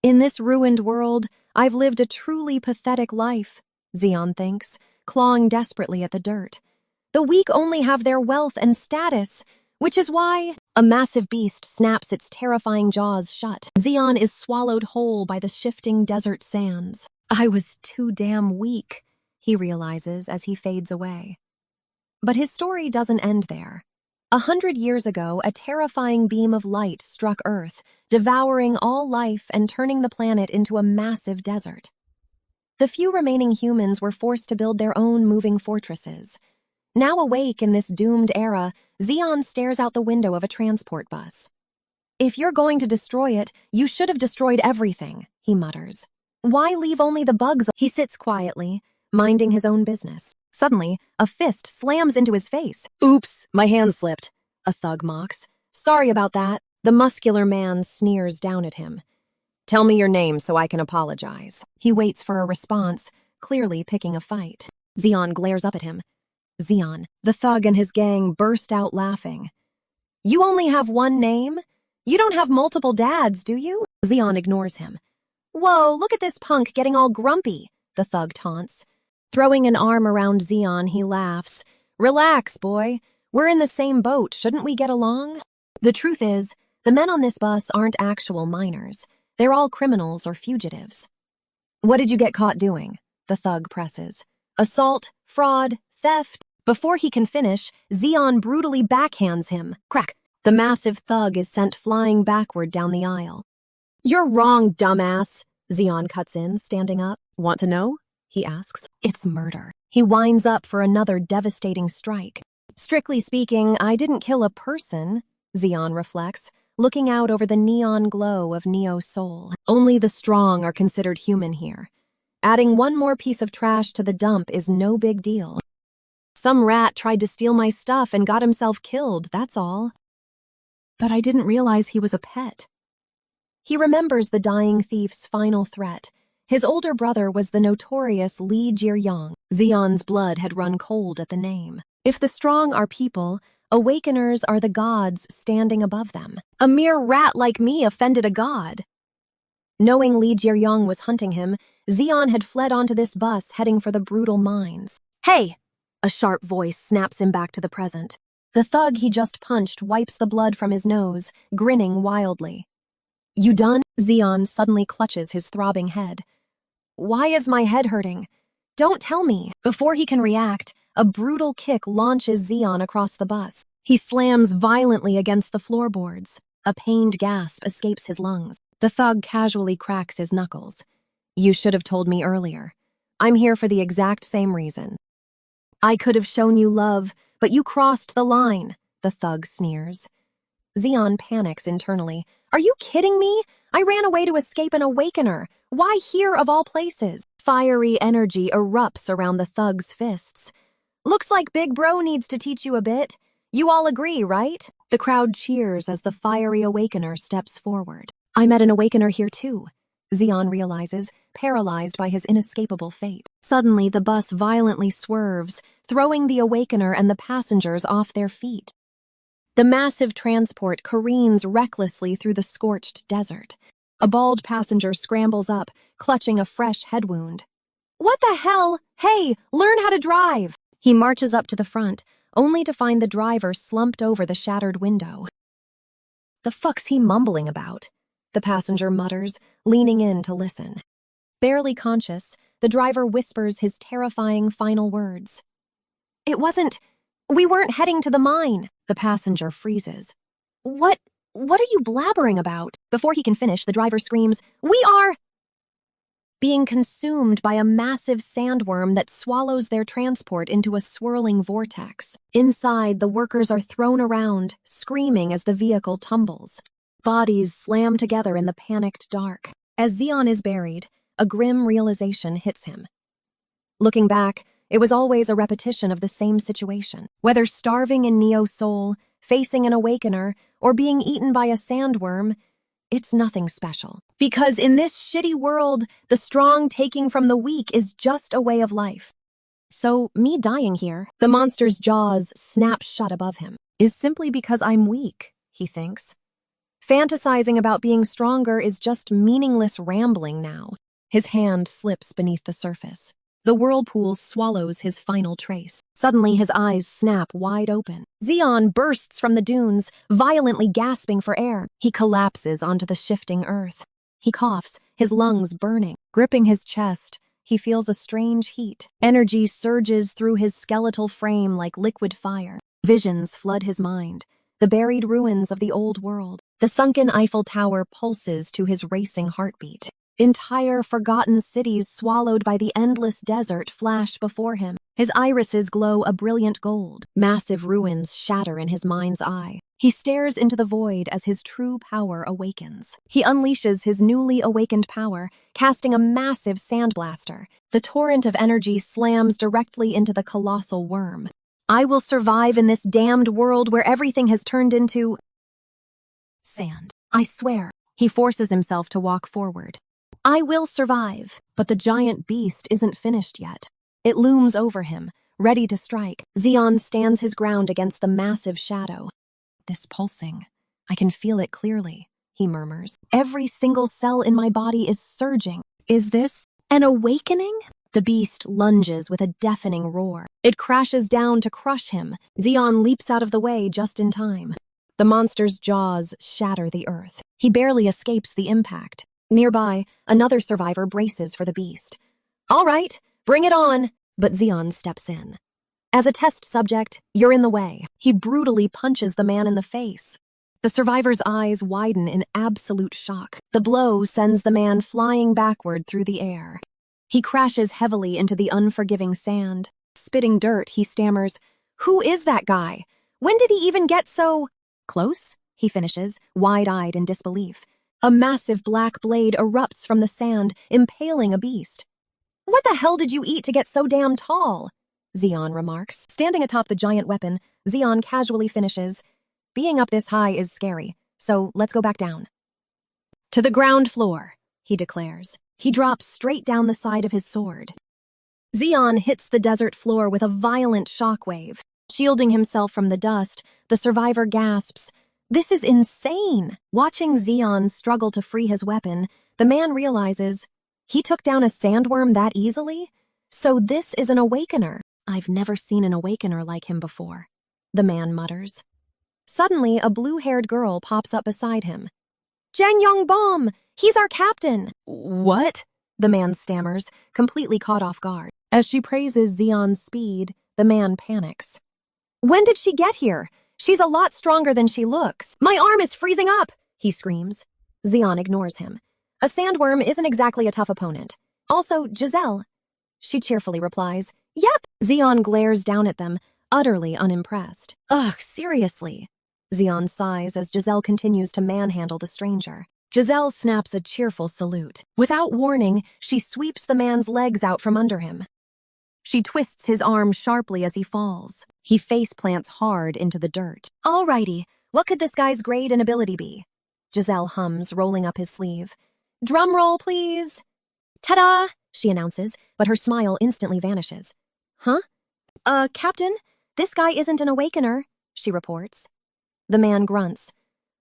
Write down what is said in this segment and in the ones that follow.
In this ruined world, I've lived a truly pathetic life, Zeon thinks, clawing desperately at the dirt. The weak only have their wealth and status, which is why a massive beast snaps its terrifying jaws shut. Zeon is swallowed whole by the shifting desert sands. I was too damn weak, he realizes as he fades away. But his story doesn't end there. 100 years ago, a terrifying beam of light struck Earth, devouring all life and turning the planet into a massive desert. The few remaining humans were forced to build their own moving fortresses. Now awake in this doomed era, Zeon stares out the window of a transport bus. If you're going to destroy it, you should have destroyed everything, he mutters. Why leave only the bugs? He sits quietly, minding his own business. Suddenly, a fist slams into his face. Oops, my hand slipped, a thug mocks. Sorry about that. The muscular man sneers down at him. Tell me your name so I can apologize. He waits for a response, clearly picking a fight. Zeon glares up at him. Zeon, the thug and his gang burst out laughing. You only have one name? You don't have multiple dads, do you? Zeon ignores him. Whoa, look at this punk getting all grumpy, the thug taunts. Throwing an arm around Zeon, he laughs. Relax, boy. We're in the same boat. Shouldn't we get along? The truth is, the men on this bus aren't actual miners. They're all criminals or fugitives. What did you get caught doing? The thug presses. Assault, fraud, theft. Before he can finish, Zeon brutally backhands him. Crack! The massive thug is sent flying backward down the aisle. You're wrong, dumbass. Zeon cuts in, standing up. Want to know? He asks. It's murder. He winds up for another devastating strike. Strictly speaking, I didn't kill a person, Zeon reflects, looking out over the neon glow of Neo's soul. Only the strong are considered human here. Adding one more piece of trash to the dump is no big deal. Some rat tried to steal my stuff and got himself killed, that's all. But I didn't realize he was a pet. He remembers the dying thief's final threat. His older brother was the notorious Lee Jir-young. Zeon's blood had run cold at the name. If the strong are people, awakeners are the gods standing above them. A mere rat like me offended a god. Knowing Lee Jir-young was hunting him, Zeon had fled onto this bus heading for the brutal mines. Hey! A sharp voice snaps him back to the present. The thug he just punched wipes the blood from his nose, grinning wildly. You done? Zeon suddenly clutches his throbbing head. Why is my head hurting? Don't tell me. Before he can react, a brutal kick launches Zeon across the bus. He slams violently against the floorboards. A pained gasp escapes his lungs. The thug casually cracks his knuckles. You should have told me earlier. I'm here for the exact same reason. I could have shown you love, but you crossed the line, the thug sneers. Zeon panics internally. Are you kidding me? I ran away to escape an awakener. Why here of all places? Fiery energy erupts around the thug's fists. Looks like Big Bro needs to teach you a bit. You all agree, right? The crowd cheers as the fiery awakener steps forward. I met an awakener here too, Zeon realizes, paralyzed by his inescapable fate. Suddenly, the bus violently swerves, throwing the awakener and the passengers off their feet. The massive transport careens recklessly through the scorched desert. A bald passenger scrambles up, clutching a fresh head wound. What the hell? Hey, learn how to drive! He marches up to the front, only to find the driver slumped over the shattered window. The fuck's he mumbling about? The passenger mutters, leaning in to listen. Barely conscious, the driver whispers his terrifying final words. We weren't heading to the mine. The passenger freezes. What are you blabbering about? Before he can finish, the driver screams, We are being consumed by a massive sandworm that swallows their transport into a swirling vortex. Inside, the workers are thrown around, screaming as the vehicle tumbles. Bodies slam together in the panicked dark. As Zeon is buried, a grim realization hits him. Looking back, it was always a repetition of the same situation. Whether starving in Neo's soul, facing an awakener, or being eaten by a sandworm, it's nothing special. Because in this shitty world, the strong taking from the weak is just a way of life. So, me dying here, the monster's jaws snap shut above him, is simply because I'm weak, he thinks. Fantasizing about being stronger is just meaningless rambling now. His hand slips beneath the surface. The whirlpool swallows his final trace. Suddenly, his eyes snap wide open. Zeon bursts from the dunes, violently gasping for air. He collapses onto the shifting earth. He coughs, his lungs burning. Gripping his chest, he feels a strange heat. Energy surges through his skeletal frame like liquid fire. Visions flood his mind. The buried ruins of the old world. The sunken Eiffel Tower pulses to his racing heartbeat. Entire forgotten cities swallowed by the endless desert flash before him. His irises glow a brilliant gold. Massive ruins shatter in his mind's eye. He stares into the void as his true power awakens. He unleashes his newly awakened power, casting a massive sandblaster. The torrent of energy slams directly into the colossal worm. I will survive in this damned world where everything has turned into sand. I swear. He forces himself to walk forward. I will survive. But the giant beast isn't finished yet. It looms over him, ready to strike. Zeon stands his ground against the massive shadow. This pulsing. I can feel it clearly, he murmurs. Every single cell in my body is surging. Is this an awakening? The beast lunges with a deafening roar. It crashes down to crush him. Zeon leaps out of the way just in time. The monster's jaws shatter the earth. He barely escapes the impact. Nearby, another survivor braces for the beast. All right, bring it on. But Zeon steps in. As a test subject, you're in the way. He brutally punches the man in the face. The survivor's eyes widen in absolute shock. The blow sends the man flying backward through the air. He crashes heavily into the unforgiving sand. Spitting dirt, he stammers, "Who is that guy? When did he even get so close?" He finishes, wide-eyed in disbelief. A massive black blade erupts from the sand, impaling a beast. "What the hell did you eat to get so damn tall?" Zeon remarks. Standing atop the giant weapon, Zeon casually finishes, "Being up this high is scary, so let's go back down." "To the ground floor," he declares. He drops straight down the side of his sword. Zeon hits the desert floor with a violent shockwave. Shielding himself from the dust, the survivor gasps, "This is insane!" Watching Zeon struggle to free his weapon, the man realizes, he took down a sandworm that easily? So this is an awakener. I've never seen an awakener like him before, the man mutters. Suddenly, a blue-haired girl pops up beside him. "Jang Yong-bom! He's our captain!" "What?" the man stammers, completely caught off guard. As she praises Zeon's speed, the man panics. "When did she get here? She's a lot stronger than she looks. My arm is freezing up!" he screams. Zeon ignores him. A sandworm isn't exactly a tough opponent. Also, Giselle. She cheerfully replies, "Yep." Zeon glares down at them, utterly unimpressed. "Ugh, seriously." Zeon sighs as Giselle continues to manhandle the stranger. Giselle snaps a cheerful salute. Without warning, she sweeps the man's legs out from under him. She twists his arm sharply as he falls. He face plants hard into the dirt. "Alrighty, what could this guy's grade and ability be?" Giselle hums, rolling up his sleeve. "Drum roll, please." "Ta-da!" she announces, but her smile instantly vanishes. "Huh? Captain, this guy isn't an awakener," she reports. The man grunts.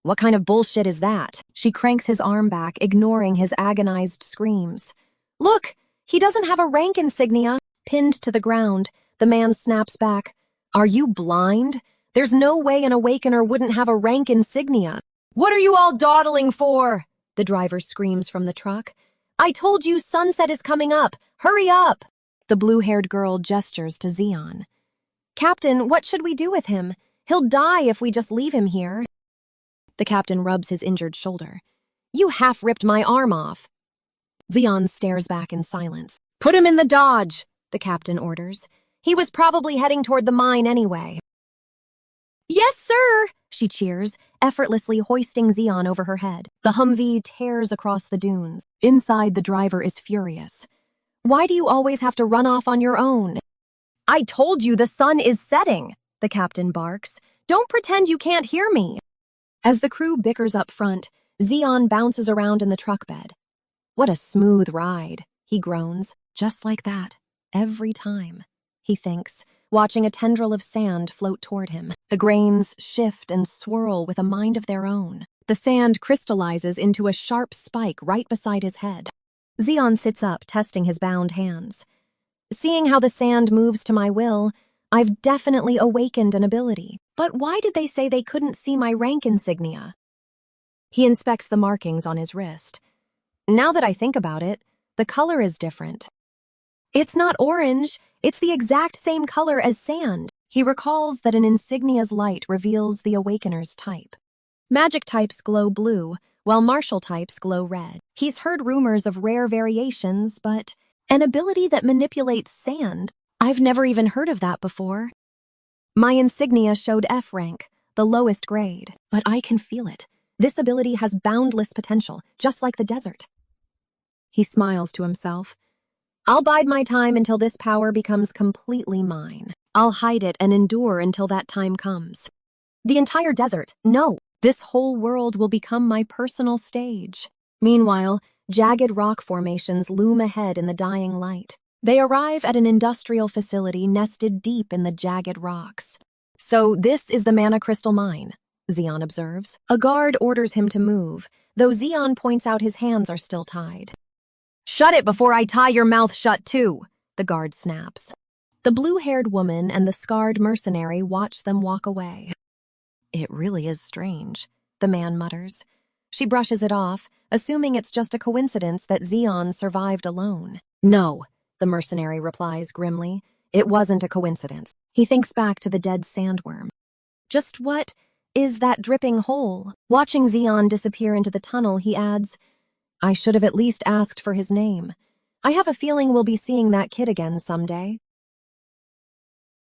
"What kind of bullshit is that?" She cranks his arm back, ignoring his agonized screams. "Look, he doesn't have a rank insignia." Pinned to the ground, the man snaps back. "Are you blind? There's no way an awakener wouldn't have a rank insignia." "What are you all dawdling for?" the driver screams from the truck. "I told you sunset is coming up. Hurry up!" The blue-haired girl gestures to Zeon. "Captain, what should we do with him? He'll die if we just leave him here." The captain rubs his injured shoulder. "You half-ripped my arm off." Zeon stares back in silence. "Put him in the Dodge," the captain orders. "He was probably heading toward the mine anyway." "Yes, sir!" she cheers, effortlessly hoisting Zeon over her head. The Humvee tears across the dunes. Inside, the driver is furious. "Why do you always have to run off on your own?" "I told you the sun is setting," the captain barks. "Don't pretend you can't hear me." As the crew bickers up front, Zeon bounces around in the truck bed. "What a smooth ride," he groans. "Just like that. Every time," he thinks, watching a tendril of sand float toward him. The grains shift and swirl with a mind of their own. The sand crystallizes into a sharp spike right beside his head. Zeon sits up, testing his bound hands. Seeing how the sand moves to my will, I've definitely awakened an ability. But why did they say they couldn't see my rank insignia? He inspects the markings on his wrist. Now that I think about it, the color is different. It's not orange, it's the exact same color as sand. He recalls that an insignia's light reveals the awakener's type. Magic types glow blue, while martial types glow red. He's heard rumors of rare variations, but an ability that manipulates sand? I've never even heard of that before. My insignia showed F rank, the lowest grade, but I can feel it. This ability has boundless potential, just like the desert. He smiles to himself. I'll bide my time until this power becomes completely mine. I'll hide it and endure until that time comes. The entire desert, no, this whole world will become my personal stage. Meanwhile, jagged rock formations loom ahead in the dying light. They arrive at an industrial facility nested deep in the jagged rocks. So this is the mana crystal mine, Zeon observes. A guard orders him to move, though Zeon points out his hands are still tied. Shut it before I tie your mouth shut too, the guard snaps. The blue-haired woman and the scarred mercenary watch them walk away. It really is strange, the man mutters. She brushes it off, assuming it's just a coincidence that Zeon survived alone. No, the mercenary replies grimly. It wasn't a coincidence. He thinks back to the dead sandworm. Just what is that dripping hole? Watching Zeon disappear into the tunnel, he adds, I should have at least asked for his name. I have a feeling we'll be seeing that kid again someday.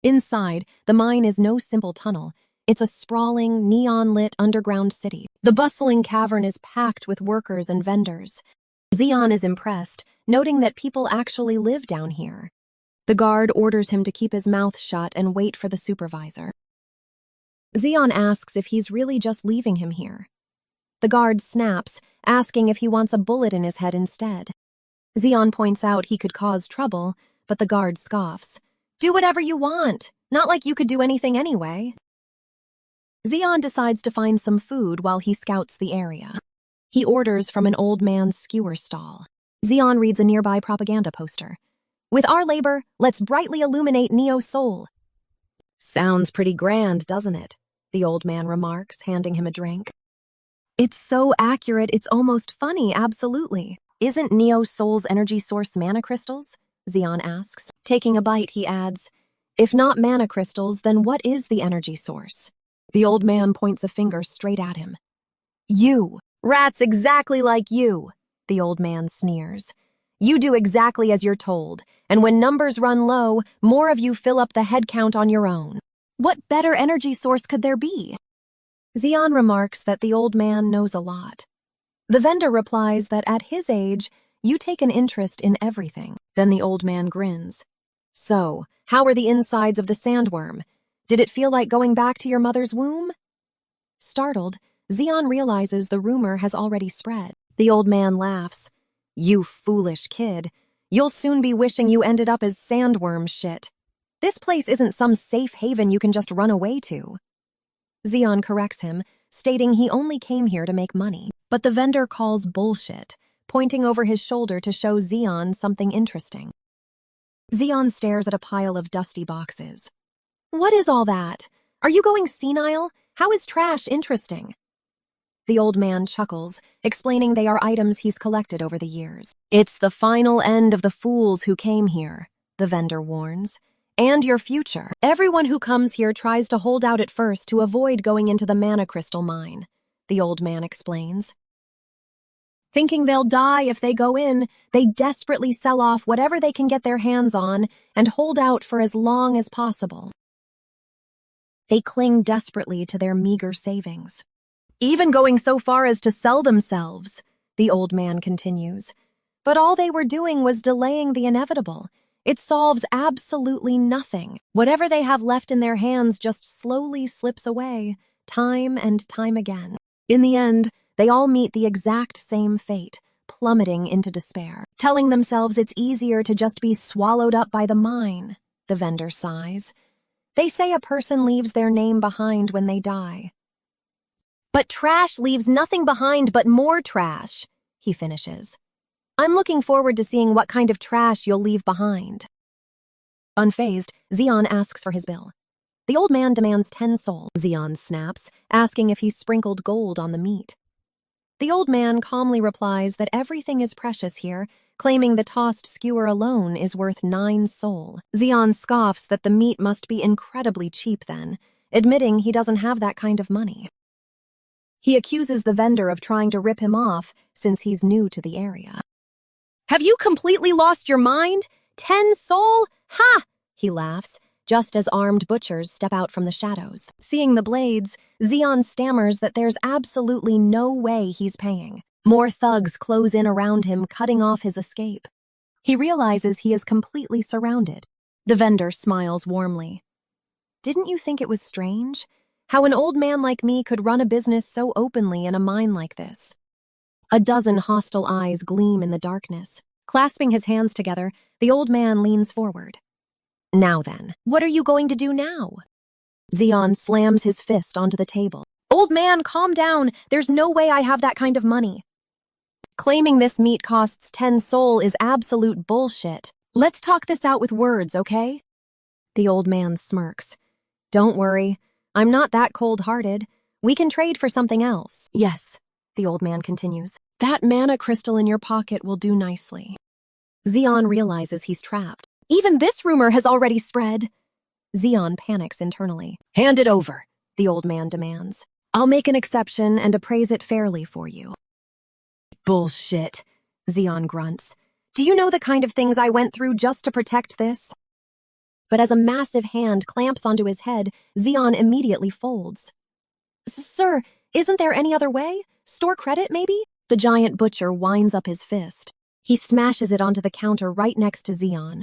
Inside, the mine is no simple tunnel. It's a sprawling, neon-lit underground city. The bustling cavern is packed with workers and vendors. Zeon is impressed, noting that people actually live down here. The guard orders him to keep his mouth shut and wait for the supervisor. Zeon asks if he's really just leaving him here. The guard snaps, asking if he wants a bullet in his head instead. Zeon points out he could cause trouble, but the guard scoffs. Do whatever you want. Not like you could do anything anyway. Zeon decides to find some food while he scouts the area. He orders from an old man's skewer stall. Zeon reads a nearby propaganda poster. With our labor, let's brightly illuminate Neo's soul. Sounds pretty grand, doesn't it? The old man remarks, handing him a drink. It's so accurate, it's almost funny, absolutely. Isn't Neo's soul's energy source mana crystals? Zeon asks. Taking a bite, he adds, if not mana crystals, then what is the energy source? The old man points a finger straight at him. You. Rats exactly like you, the old man sneers. You do exactly as you're told, and when numbers run low, more of you fill up the head count on your own. What better energy source could there be? Zeon remarks that the old man knows a lot. The vendor replies that at his age, you take an interest in everything. Then the old man grins. So, how were the insides of the sandworm? Did it feel like going back to your mother's womb? Startled, Zeon realizes the rumor has already spread. The old man laughs. You foolish kid. You'll soon be wishing you ended up as sandworm shit. This place isn't some safe haven you can just run away to. Zeon corrects him, stating he only came here to make money. But the vendor calls bullshit, pointing over his shoulder to show Zeon something interesting. Zeon stares at a pile of dusty boxes. What is all that? Are you going senile? How is trash interesting? The old man chuckles, explaining they are items he's collected over the years. It's the final end of the fools who came here, the vendor warns. And your future. Everyone who comes here tries to hold out at first to avoid going into the mana crystal mine, the old man explains. Thinking they'll die if they go in, they desperately sell off whatever they can get their hands on and hold out for as long as possible. They cling desperately to their meager savings. Even going so far as to sell themselves, the old man continues. But all they were doing was delaying the inevitable. It solves absolutely nothing. Whatever they have left in their hands just slowly slips away, time and time again. In the end, they all meet the exact same fate, plummeting into despair, telling themselves it's easier to just be swallowed up by the mine, the vendor sighs. They say a person leaves their name behind when they die. But trash leaves nothing behind but more trash, he finishes. I'm looking forward to seeing what kind of trash you'll leave behind. Unfazed, Xion asks for his bill. The old man demands 10 soul, Xion snaps, asking if he's sprinkled gold on the meat. The old man calmly replies that everything is precious here, claiming the tossed skewer alone is worth 9 soul. Xion scoffs that the meat must be incredibly cheap then, admitting he doesn't have that kind of money. He accuses the vendor of trying to rip him off since he's new to the area. Have you completely lost your mind? 10 soul? Ha! He laughs, just as armed butchers step out from the shadows. Seeing the blades, Xion stammers that there's absolutely no way he's paying. More thugs close in around him, cutting off his escape. He realizes he is completely surrounded. The vendor smiles warmly. Didn't you think it was strange? How an old man like me could run a business so openly in a mine like this? A dozen hostile eyes gleam in the darkness. Clasping his hands together, the old man leans forward. Now then, what are you going to do now? Xion slams his fist onto the table. Old man, calm down. There's no way I have that kind of money. Claiming this meat costs 10 soul is absolute bullshit. Let's talk this out with words, okay? The old man smirks. Don't worry. I'm not that cold-hearted. We can trade for something else. Yes, the old man continues. That mana crystal in your pocket will do nicely. Xion realizes he's trapped. Even this rumor has already spread. Xion panics internally. Hand it over, the old man demands. I'll make an exception and appraise it fairly for you. Bullshit, Xion grunts. Do you know the kind of things I went through just to protect this? But as a massive hand clamps onto his head, Xion immediately folds. Sir, isn't there any other way? Store credit, maybe? The giant butcher winds up his fist. He smashes it onto the counter right next to Xion.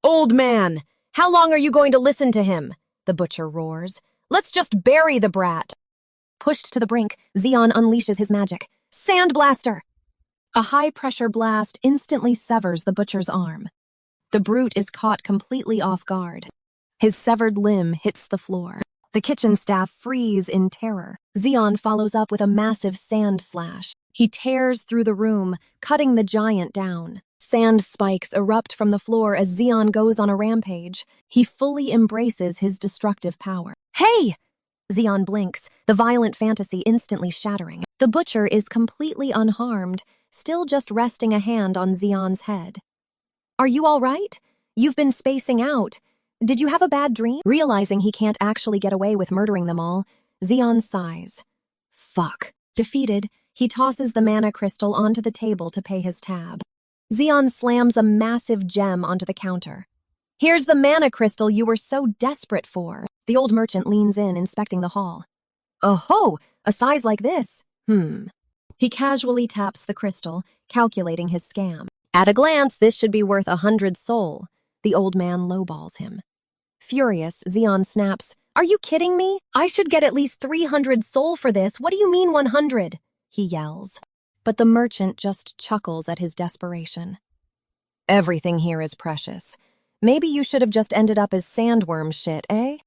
Old man, how long are you going to listen to him? The butcher roars. Let's just bury the brat. Pushed to the brink, Xion unleashes his magic. Sand blaster! A high-pressure blast instantly severs the butcher's arm. The brute is caught completely off guard. His severed limb hits the floor. The kitchen staff freeze in terror. Xion follows up with a massive sand slash. He tears through the room, cutting the giant down. Sand spikes erupt from the floor as Xion goes on a rampage. He fully embraces his destructive power. Hey! Xion blinks, the violent fantasy instantly shattering. The butcher is completely unharmed, still just resting a hand on Xion's head. Are you all right? You've been spacing out. Did you have a bad dream? Realizing he can't actually get away with murdering them all, Xion sighs. Fuck. Defeated, he tosses the mana crystal onto the table to pay his tab. Xion slams a massive gem onto the counter. Here's the mana crystal you were so desperate for. The old merchant leans in, inspecting the haul. Oh-ho, a size like this. He casually taps the crystal, calculating his scam. At a glance, this should be worth 100 soul. The old man lowballs him. Furious, Xion snaps, Are you kidding me? I should get at least 300 soul for this. What do you mean 100? He yells. But the merchant just chuckles at his desperation. Everything here is precious. Maybe you should have just ended up as sandworm shit, eh?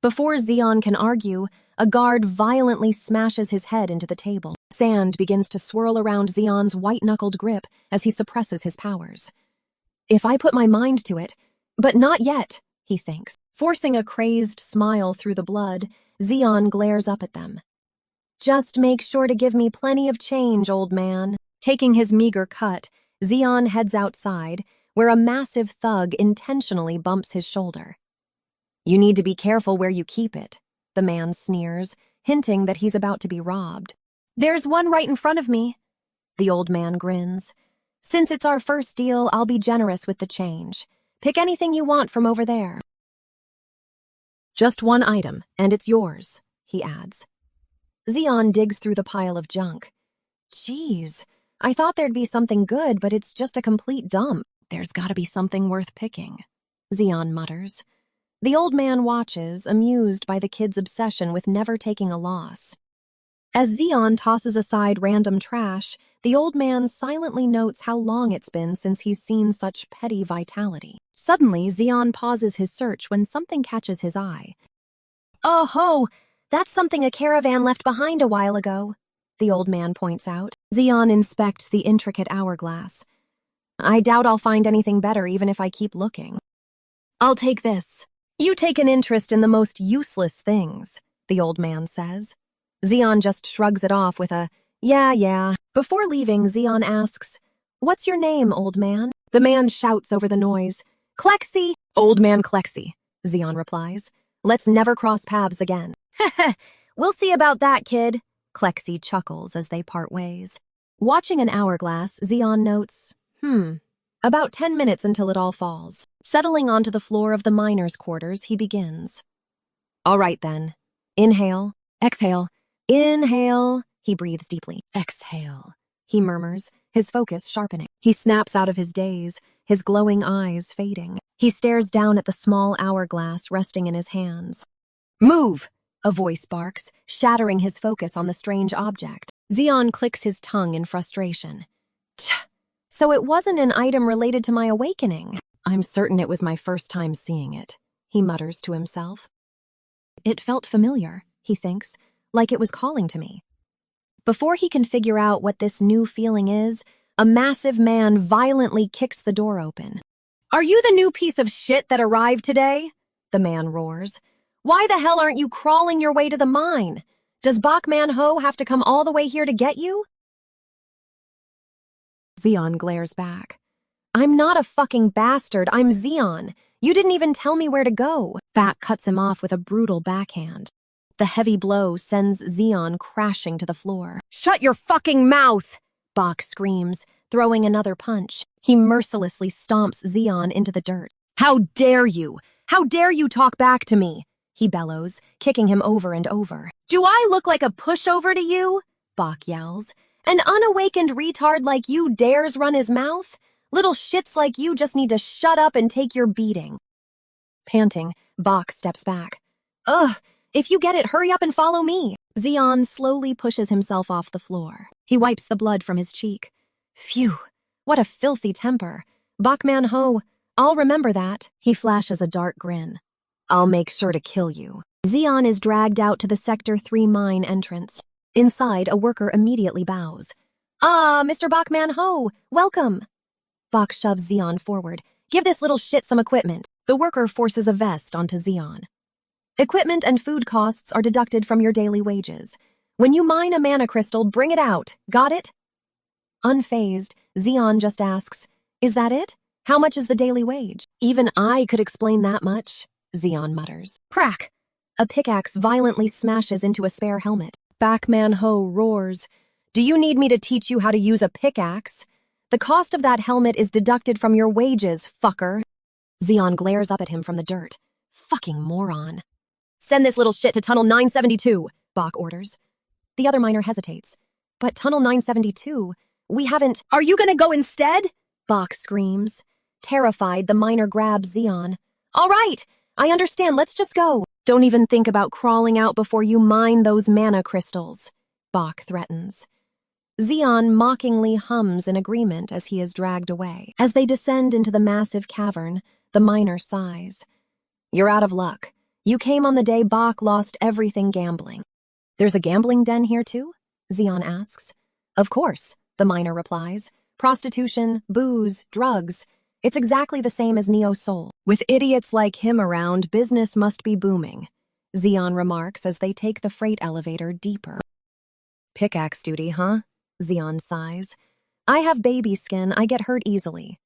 Before Xion can argue, a guard violently smashes his head into the table. Sand begins to swirl around Xion's white-knuckled grip as he suppresses his powers. If I put my mind to it, but not yet, he thinks. Forcing a crazed smile through the blood, Xion glares up at them. Just make sure to give me plenty of change, old man. Taking his meager cut, Xion heads outside, where a massive thug intentionally bumps his shoulder. You need to be careful where you keep it, the man sneers, hinting that he's about to be robbed. There's one right in front of me. The old man grins. Since it's our first deal, I'll be generous with the change. Pick anything you want from over there. Just one item, and it's yours, he adds. Xion digs through the pile of junk. Geez, I thought there'd be something good, but it's just a complete dump. There's gotta be something worth picking, Xion mutters. The old man watches, amused by the kid's obsession with never taking a loss. As Xion tosses aside random trash, the old man silently notes how long it's been since he's seen such petty vitality. Suddenly, Xion pauses his search when something catches his eye. Oh-ho! That's something a caravan left behind a while ago, the old man points out. Zeon inspects the intricate hourglass. I doubt I'll find anything better even if I keep looking. I'll take this. You take an interest in the most useless things, the old man says. Zeon just shrugs it off with a, yeah. Before leaving, Zeon asks, "What's your name, old man?" The man shouts over the noise, "Klexi!" "Old man Klexi," Zeon replies. "Let's never cross paths again." "We'll see about that, kid," Klexi chuckles as they part ways. Watching an hourglass, Zeon notes, about 10 minutes until it all falls. Settling onto the floor of the miners' quarters, he begins. "All right, then. Inhale, exhale, inhale." He breathes deeply. "Exhale," he murmurs, his focus sharpening. He snaps out of his daze, his glowing eyes fading. He stares down at the small hourglass resting in his hands. "Move!" a voice barks, shattering his focus on the strange object. Zeon clicks his tongue in frustration. Tch! So it wasn't an item related to my awakening. I'm certain it was my first time seeing it, he mutters to himself. It felt familiar, he thinks, like it was calling to me. Before he can figure out what this new feeling is, a massive man violently kicks the door open. "Are you the new piece of shit that arrived today?" the man roars. "Why the hell aren't you crawling your way to the mine? Does Manhwa have to come all the way here to get you?" Zeon glares back. "I'm not a fucking bastard, I'm Zeon. You didn't even tell me where to go." Fat cuts him off with a brutal backhand. The heavy blow sends Zeon crashing to the floor. "Shut your fucking mouth!" Bach screams, throwing another punch. He mercilessly stomps Zeon into the dirt. "How dare you! How dare you talk back to me!" he bellows, kicking him over and over. "Do I look like a pushover to you?" Bach yells. "An unawakened retard like you dares run his mouth? Little shits like you just need to shut up and take your beating." Panting, Bach steps back. "Ugh, if you get it, hurry up and follow me." Zeon slowly pushes himself off the floor. He wipes the blood from his cheek. Phew, what a filthy temper. Manhwa, I'll remember that. He flashes a dark grin. "I'll make sure to kill you." Zeon is dragged out to the Sector 3 mine entrance. Inside, a worker immediately bows. "Ah, Mr. Manhwa, welcome." Bach shoves Zeon forward. "Give this little shit some equipment." The worker forces a vest onto Zeon. "Equipment and food costs are deducted from your daily wages. When you mine a mana crystal, bring it out. Got it?" Unfazed, Zeon just asks, "Is that it? How much is the daily wage?" "Even I could explain that much," Zeon mutters. Crack! A pickaxe violently smashes into a spare helmet. Manhwa roars. "Do you need me to teach you how to use a pickaxe? The cost of that helmet is deducted from your wages, fucker." Zeon glares up at him from the dirt. Fucking moron. "Send this little shit to Tunnel 972, Bach orders. The other miner hesitates. "But Tunnel 972, we haven't—" "Are you gonna go instead?" Bach screams. Terrified, the miner grabs Zeon. "All right, I understand, let's just go." "Don't even think about crawling out before you mine those mana crystals," Bach threatens. Zeon mockingly hums in agreement as he is dragged away. As they descend into the massive cavern, the miner sighs. "You're out of luck. You came on the day Bach lost everything gambling." "There's a gambling den here too?" Zeon asks. "Of course," the miner replies. "Prostitution, booze, drugs. It's exactly the same as Neo Soul. With idiots like him around, business must be booming," Zeon remarks as they take the freight elevator deeper. "Pickaxe duty, huh?" Zeon sighs. "I have baby skin, I get hurt easily."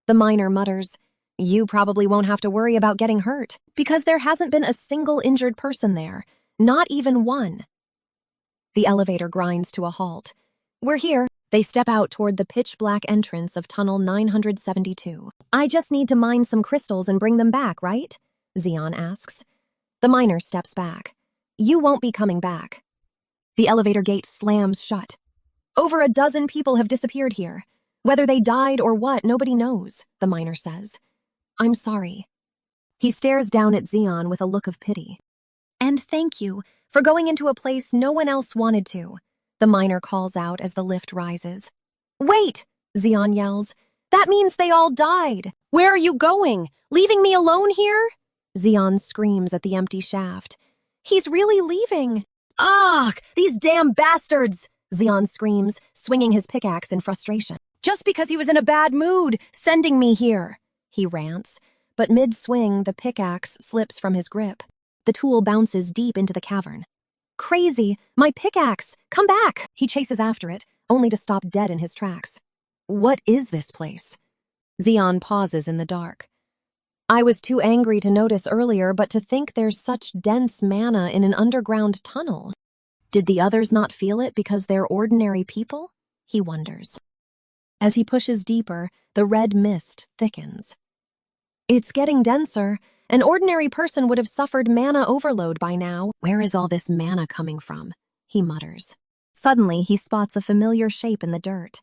The miner mutters, "You probably won't have to worry about getting hurt, because there hasn't been a single injured person there, not even one." The elevator grinds to a halt. "We're here." They step out toward the pitch-black entrance of Tunnel 972. "I just need to mine some crystals and bring them back, right?" Zeon asks. The miner steps back. "You won't be coming back." The elevator gate slams shut. "Over a dozen people have disappeared here. Whether they died or what, nobody knows," the miner says. "I'm sorry." He stares down at Zeon with a look of pity. "And thank you for going into a place no one else wanted to," the miner calls out as the lift rises. "Wait!" Zeon yells. "That means they all died." "Where are you going? Leaving me alone here?" Zeon screams at the empty shaft. He's really leaving. Ah, these damn bastards! Zeon screams, swinging his pickaxe in frustration. Just because he was in a bad mood, sending me here, he rants. But mid-swing, the pickaxe slips from his grip. The tool bounces deep into the cavern. Crazy! My pickaxe! Come back! He chases after it, only to stop dead in his tracks. What is this place? Zeon pauses in the dark. I was too angry to notice earlier, but to think there's such dense mana in an underground tunnel. Did the others not feel it because they're ordinary people? He wonders. As he pushes deeper, the red mist thickens. It's getting denser. An ordinary person would have suffered mana overload by now. Where is all this mana coming from? He mutters. Suddenly, he spots a familiar shape in the dirt.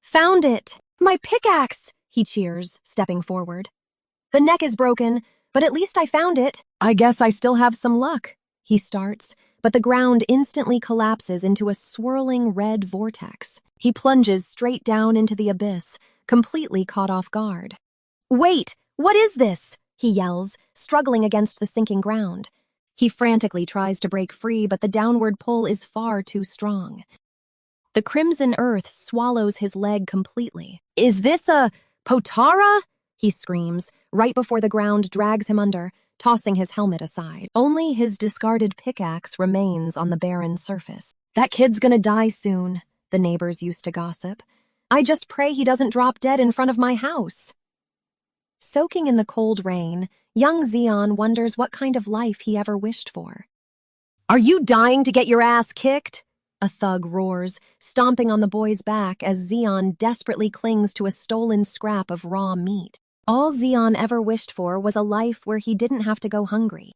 Found it! My pickaxe! He cheers, stepping forward. The neck is broken, but at least I found it. I guess I still have some luck. He starts, but the ground instantly collapses into a swirling red vortex. He plunges straight down into the abyss, completely caught off guard. Wait! What is this? He yells, struggling against the sinking ground. He frantically tries to break free, but the downward pull is far too strong. The crimson earth swallows his leg completely. Is this a Potara? He screams, right before the ground drags him under, tossing his helmet aside. Only his discarded pickaxe remains on the barren surface. That kid's gonna die soon, the neighbors used to gossip. I just pray he doesn't drop dead in front of my house. Soaking in the cold rain, young Zeon wonders what kind of life he ever wished for. Are you dying to get your ass kicked? A thug roars, stomping on the boy's back as Zeon desperately clings to a stolen scrap of raw meat. All Zeon ever wished for was a life where he didn't have to go hungry.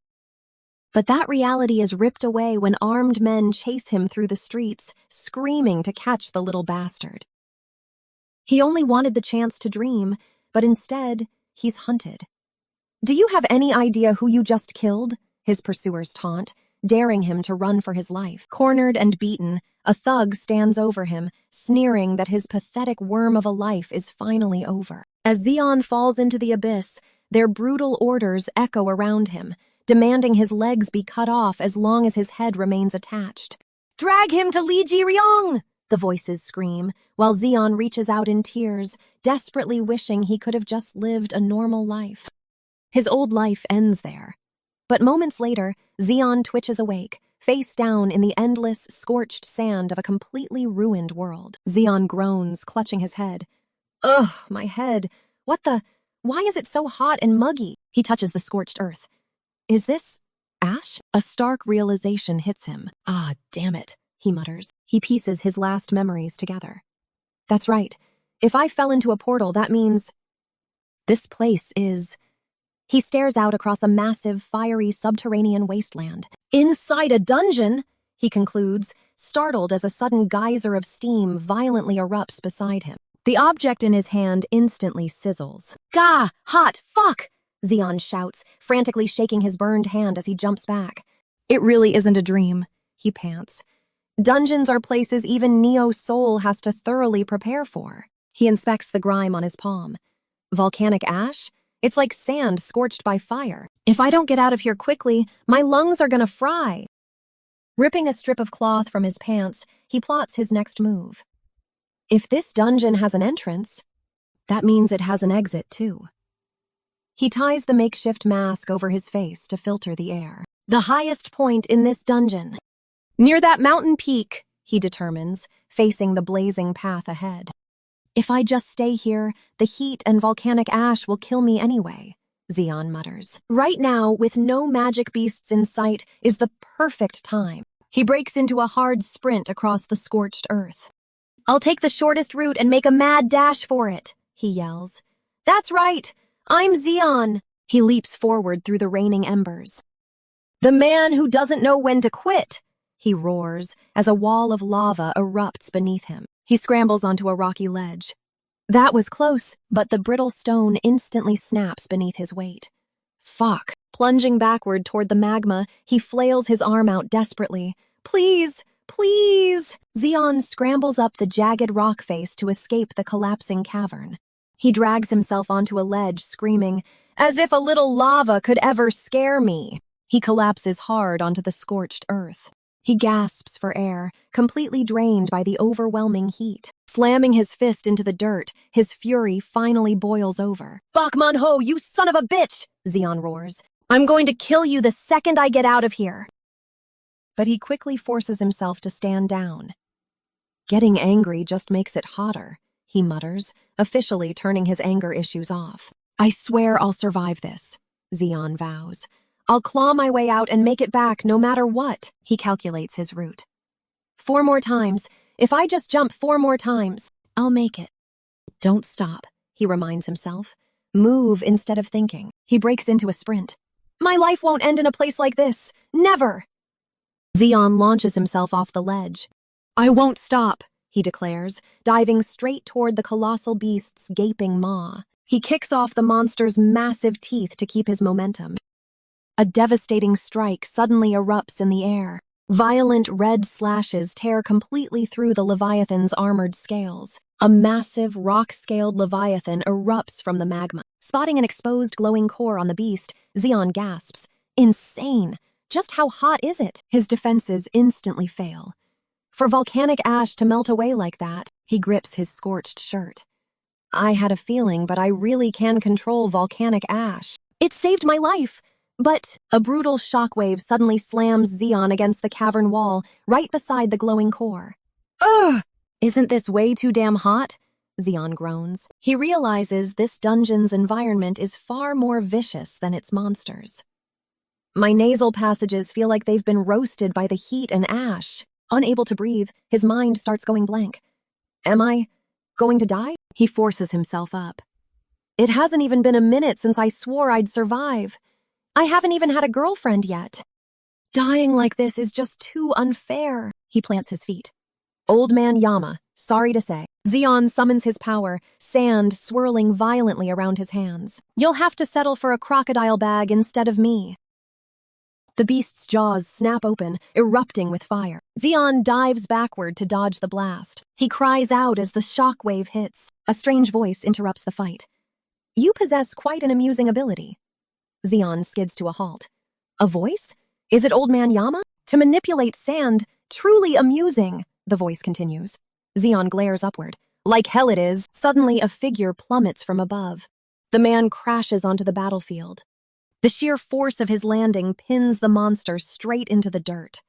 But that reality is ripped away when armed men chase him through the streets, screaming to catch the little bastard. He only wanted the chance to dream, but instead, he's hunted. Do you have any idea who you just killed? His pursuers taunt, daring him to run for his life. Cornered and beaten, a thug stands over him, sneering that his pathetic worm of a life is finally over. As Zeon falls into the abyss, their brutal orders echo around him, demanding his legs be cut off as long as his head remains attached. Drag him to Li Jiryong! The voices scream, while Zeon reaches out in tears, desperately wishing he could have just lived a normal life. His old life ends there. But moments later, Zeon twitches awake, face down in the endless, scorched sand of a completely ruined world. Zeon groans, clutching his head. Ugh, my head. Why is it so hot and muggy? He touches the scorched earth. Is this ash? A stark realization hits him. Ah, damn it, he mutters. He pieces his last memories together. That's right. If I fell into a portal, that means this place is... He stares out across a massive, fiery subterranean wasteland. Inside a dungeon, he concludes, startled as a sudden geyser of steam violently erupts beside him. The object in his hand instantly sizzles. Gah! Hot! Fuck! Zeon shouts, frantically shaking his burned hand as he jumps back. It really isn't a dream, he pants. Dungeons are places even Neo's soul has to thoroughly prepare for. He inspects the grime on his palm. Volcanic ash? It's like sand scorched by fire. If I don't get out of here quickly, my lungs are gonna fry. Ripping a strip of cloth from his pants, he plots his next move. If this dungeon has an entrance, that means it has an exit too. He ties the makeshift mask over his face to filter the air. The highest point in this dungeon. Near that mountain peak, he determines, facing the blazing path ahead. If I just stay here, the heat and volcanic ash will kill me anyway, Zeon mutters. Right now, with no magic beasts in sight, is the perfect time. He breaks into a hard sprint across the scorched earth. I'll take the shortest route and make a mad dash for it, he yells. That's right! I'm Zeon! He leaps forward through the raining embers. The man who doesn't know when to quit, he roars as a wall of lava erupts beneath him. He scrambles onto a rocky ledge. That was close, but the brittle stone instantly snaps beneath his weight. Fuck. Plunging backward toward the magma, he flails his arm out desperately. Please! Please! Zeon scrambles up the jagged rock face to escape the collapsing cavern. He drags himself onto a ledge, screaming, as if a little lava could ever scare me. He collapses hard onto the scorched earth. He gasps for air, completely drained by the overwhelming heat. Slamming his fist into the dirt, his fury finally boils over. "Bak Manhwa, you son of a bitch!" Zeon roars. "I'm going to kill you the second I get out of here." But he quickly forces himself to stand down. "Getting angry just makes it hotter," he mutters, officially turning his anger issues off. "I swear I'll survive this," Zeon vows. "I'll claw my way out and make it back no matter what." He calculates his route. 4 more times. If I just jump 4 more times, I'll make it. "Don't stop," he reminds himself. "Move instead of thinking." He breaks into a sprint. "My life won't end in a place like this. Never!" Zeon launches himself off the ledge. "I won't stop," he declares, diving straight toward the colossal beast's gaping maw. He kicks off the monster's massive teeth to keep his momentum. A devastating strike suddenly erupts in the air. Violent red slashes tear completely through the Leviathan's armored scales. A massive, rock-scaled Leviathan erupts from the magma. Spotting an exposed glowing core on the beast, Zeon gasps. "Insane! Just how hot is it?" His defenses instantly fail. For volcanic ash to melt away like that, he grips his scorched shirt. "I had a feeling, but I really can control volcanic ash. It saved my life!" But a brutal shockwave suddenly slams Zeon against the cavern wall, right beside the glowing core. "Ugh! Isn't this way too damn hot?" Zeon groans. He realizes this dungeon's environment is far more vicious than its monsters. "My nasal passages feel like they've been roasted by the heat and ash." Unable to breathe, his mind starts going blank. "Am I going to die?" He forces himself up. "It hasn't even been a minute since I swore I'd survive. I haven't even had a girlfriend yet. Dying like this is just too unfair." He plants his feet. "Old man Yama, sorry to say." Zeon summons his power, sand swirling violently around his hands. "You'll have to settle for a crocodile bag instead of me." The beast's jaws snap open, erupting with fire. Zeon dives backward to dodge the blast. He cries out as the shockwave hits. A strange voice interrupts the fight. "You possess quite an amusing ability." Zeon skids to a halt. A voice? Is it Old Man Yama? "To manipulate sand, truly amusing," the voice continues. Zeon glares upward. "Like hell it is." Suddenly a figure plummets from above. The man crashes onto the battlefield. The sheer force of his landing pins the monster straight into the dirt.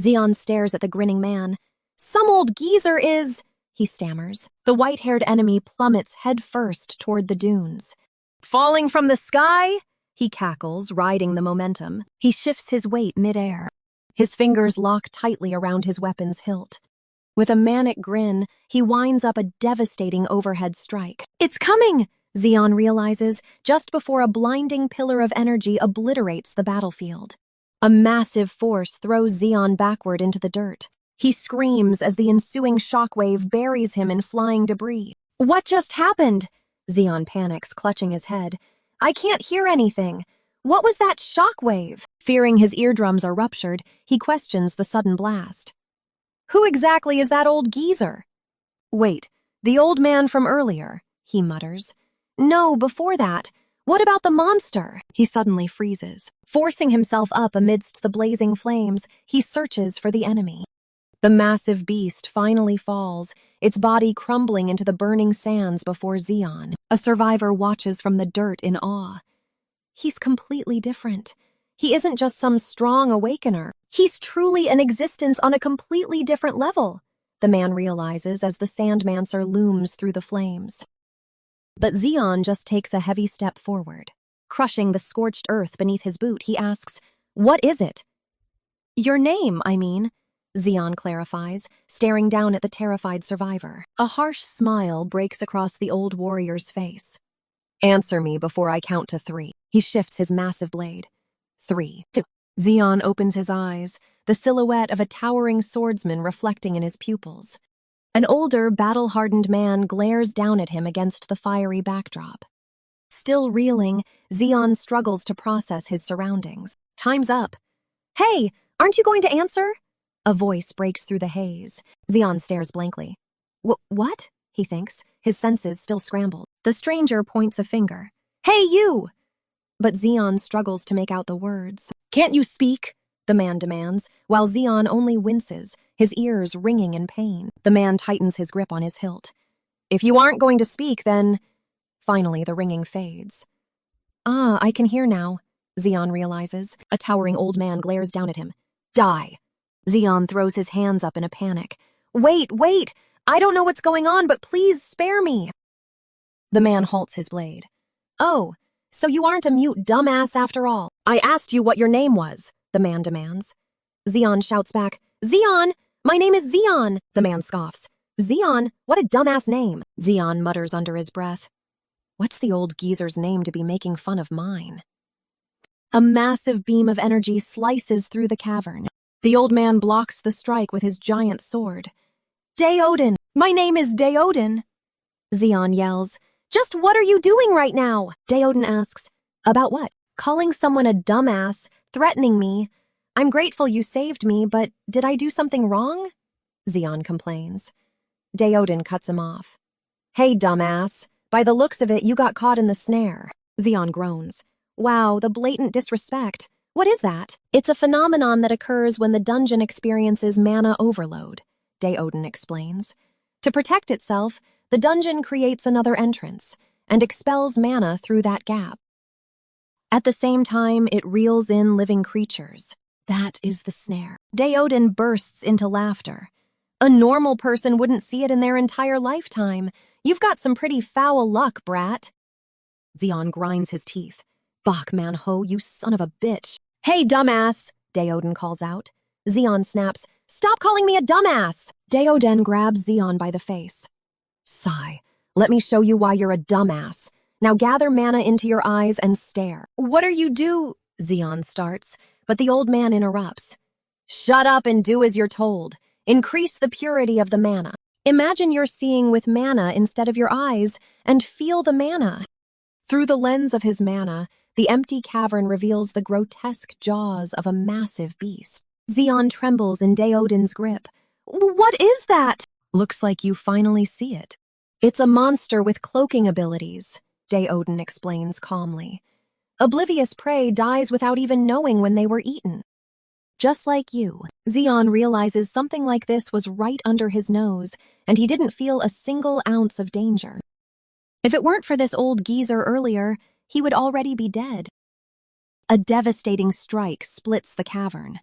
Zeon stares at the grinning man. "Some old geezer is..." he stammers. The white-haired enemy plummets headfirst toward the dunes. "Falling from the sky?" he cackles, riding the momentum. He shifts his weight midair. His fingers lock tightly around his weapon's hilt. With a manic grin, he winds up a devastating overhead strike. "It's coming!" Zeon realizes, just before a blinding pillar of energy obliterates the battlefield. A massive force throws Zeon backward into the dirt. He screams as the ensuing shockwave buries him in flying debris. "What just happened?" Zeon panics, clutching his head. "I can't hear anything. What was that shockwave?" Fearing his eardrums are ruptured, he questions the sudden blast. "Who exactly is that old geezer?" "Wait, the old man from earlier," he mutters. "No, before that. What about the monster?" He suddenly freezes. Forcing himself up amidst the blazing flames, he searches for the enemy. The massive beast finally falls, its body crumbling into the burning sands before Zeon. A survivor watches from the dirt in awe. He's completely different. He isn't just some strong awakener. He's truly an existence on a completely different level, the man realizes as the Sandmancer looms through the flames. But Zeon just takes a heavy step forward. Crushing the scorched earth beneath his boot, he asks, "What is it?" "Your name, I mean," Zeon clarifies, staring down at the terrified survivor. A harsh smile breaks across the old warrior's face. "Answer me before I count to 3. He shifts his massive blade. 3, 2. Zeon opens his eyes, the silhouette of a towering swordsman reflecting in his pupils. An older, battle-hardened man glares down at him against the fiery backdrop. Still reeling, Zeon struggles to process his surroundings. "Time's up." "Hey, aren't you going to answer?" A voice breaks through the haze. Zeon stares blankly. What? He thinks, his senses still scrambled. The stranger points a finger. "Hey, you!" but Xeon struggles to make out the words. "Can't you speak?" the man demands, while Xeon only winces, his ears ringing in pain. The man tightens his grip on his hilt. "If you aren't going to speak, then—" Finally, the ringing fades. "Ah, I can hear now," Xeon realizes. A towering old man glares down at him. "Die!" Xeon throws his hands up in a panic. Wait! I don't know what's going on, but please spare me!" The man halts his blade. "Oh, so you aren't a mute dumbass after all. I asked you what your name was," the man demands. Xeon shouts back, "Xeon! My name is Xeon!" The man scoffs. "Xeon? What a dumbass name!" Xeon mutters under his breath. What's the old geezer's name to be making fun of mine? A massive beam of energy slices through the cavern. The old man blocks the strike with his giant sword. "Daeodin! My name is Daeodin!" Xeon yells. "Just what are you doing right now?" Daeodin asks. "About what?" "Calling someone a dumbass, threatening me. I'm grateful you saved me, but did I do something wrong?" Xeon complains. Daeodin cuts him off. "Hey, dumbass. By the looks of it, you got caught in the snare." Xeon groans. "Wow, the blatant disrespect. What is that?" "It's a phenomenon that occurs when the dungeon experiences mana overload," Daeodin explains. "To protect itself, the dungeon creates another entrance and expels mana through that gap. At the same time, it reels in living creatures. That is the snare." Daeodin bursts into laughter. "A normal person wouldn't see it in their entire lifetime. You've got some pretty foul luck, brat." Xeon grinds his teeth. "Bach, Manhwa, you son of a bitch." "Hey, dumbass," Daeodin calls out. Xeon snaps, "Stop calling me a dumbass!" Daeodin grabs Xeon by the face. "Sigh, let me show you why you're a dumbass. Now gather mana into your eyes and stare." "What are you do?" Xeon starts, but the old man interrupts. "Shut up and do as you're told. Increase the purity of the mana. Imagine you're seeing with mana instead of your eyes, and feel the mana." Through the lens of his mana, the empty cavern reveals the grotesque jaws of a massive beast. Xeon trembles in Daeodin's grip. "What is that?" "Looks like you finally see it. It's a monster with cloaking abilities," Daeodin explains calmly. "Oblivious prey dies without even knowing when they were eaten. Just like you." Xeon realizes something like this was right under his nose, and he didn't feel a single ounce of danger. If it weren't for this old geezer earlier, he would already be dead. A devastating strike splits the cavern.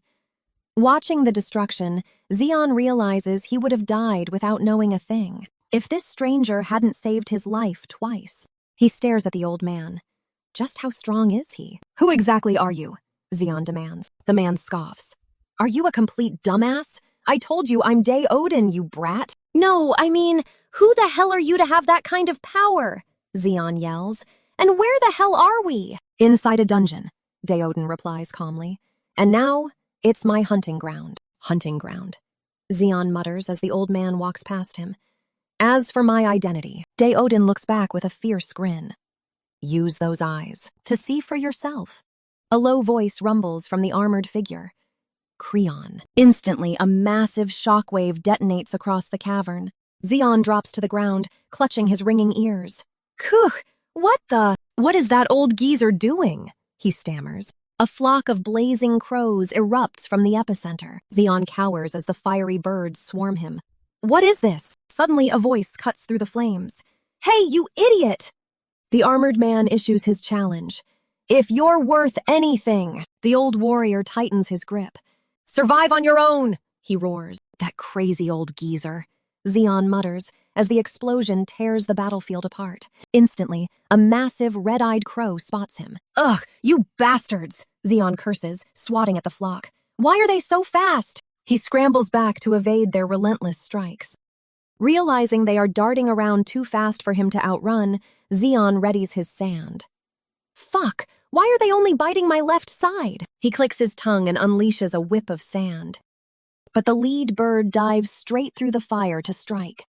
Watching the destruction, Xeon realizes he would have died without knowing a thing if this stranger hadn't saved his life twice. He stares at the old man. Just how strong is he? "Who exactly are you?" Xeon demands. The man scoffs. "Are you a complete dumbass? I told you I'm Daeodin, you brat." "No, I mean, who the hell are you to have that kind of power?" Xeon yells. "And where the hell are we?" "Inside a dungeon," Daeodin replies calmly. "And now, it's my hunting ground." "Hunting ground," Xeon mutters as the old man walks past him. "As for my identity," Daeodin looks back with a fierce grin. "Use those eyes to see for yourself." A low voice rumbles from the armored figure. "Creon." Instantly, a massive shockwave detonates across the cavern. Xeon drops to the ground, clutching his ringing ears. "Kuch! What is that old geezer doing?" he stammers. A flock of blazing crows erupts from the epicenter. Xeon cowers as the fiery birds swarm him. "What is this?" Suddenly, a voice cuts through the flames. "Hey, you idiot!" The armored man issues his challenge. "If you're worth anything!" The old warrior tightens his grip. "Survive on your own!" he roars. "That crazy old geezer," Xeon mutters as the explosion tears the battlefield apart. Instantly, a massive red-eyed crow spots him. "Ugh, you bastards!" Xeon curses, swatting at the flock. "Why are they so fast?" He scrambles back to evade their relentless strikes. Realizing they are darting around too fast for him to outrun, Xeon readies his sand. "Fuck! Why are they only biting my left side?" He clicks his tongue and unleashes a whip of sand. But the lead bird dives straight through the fire to strike.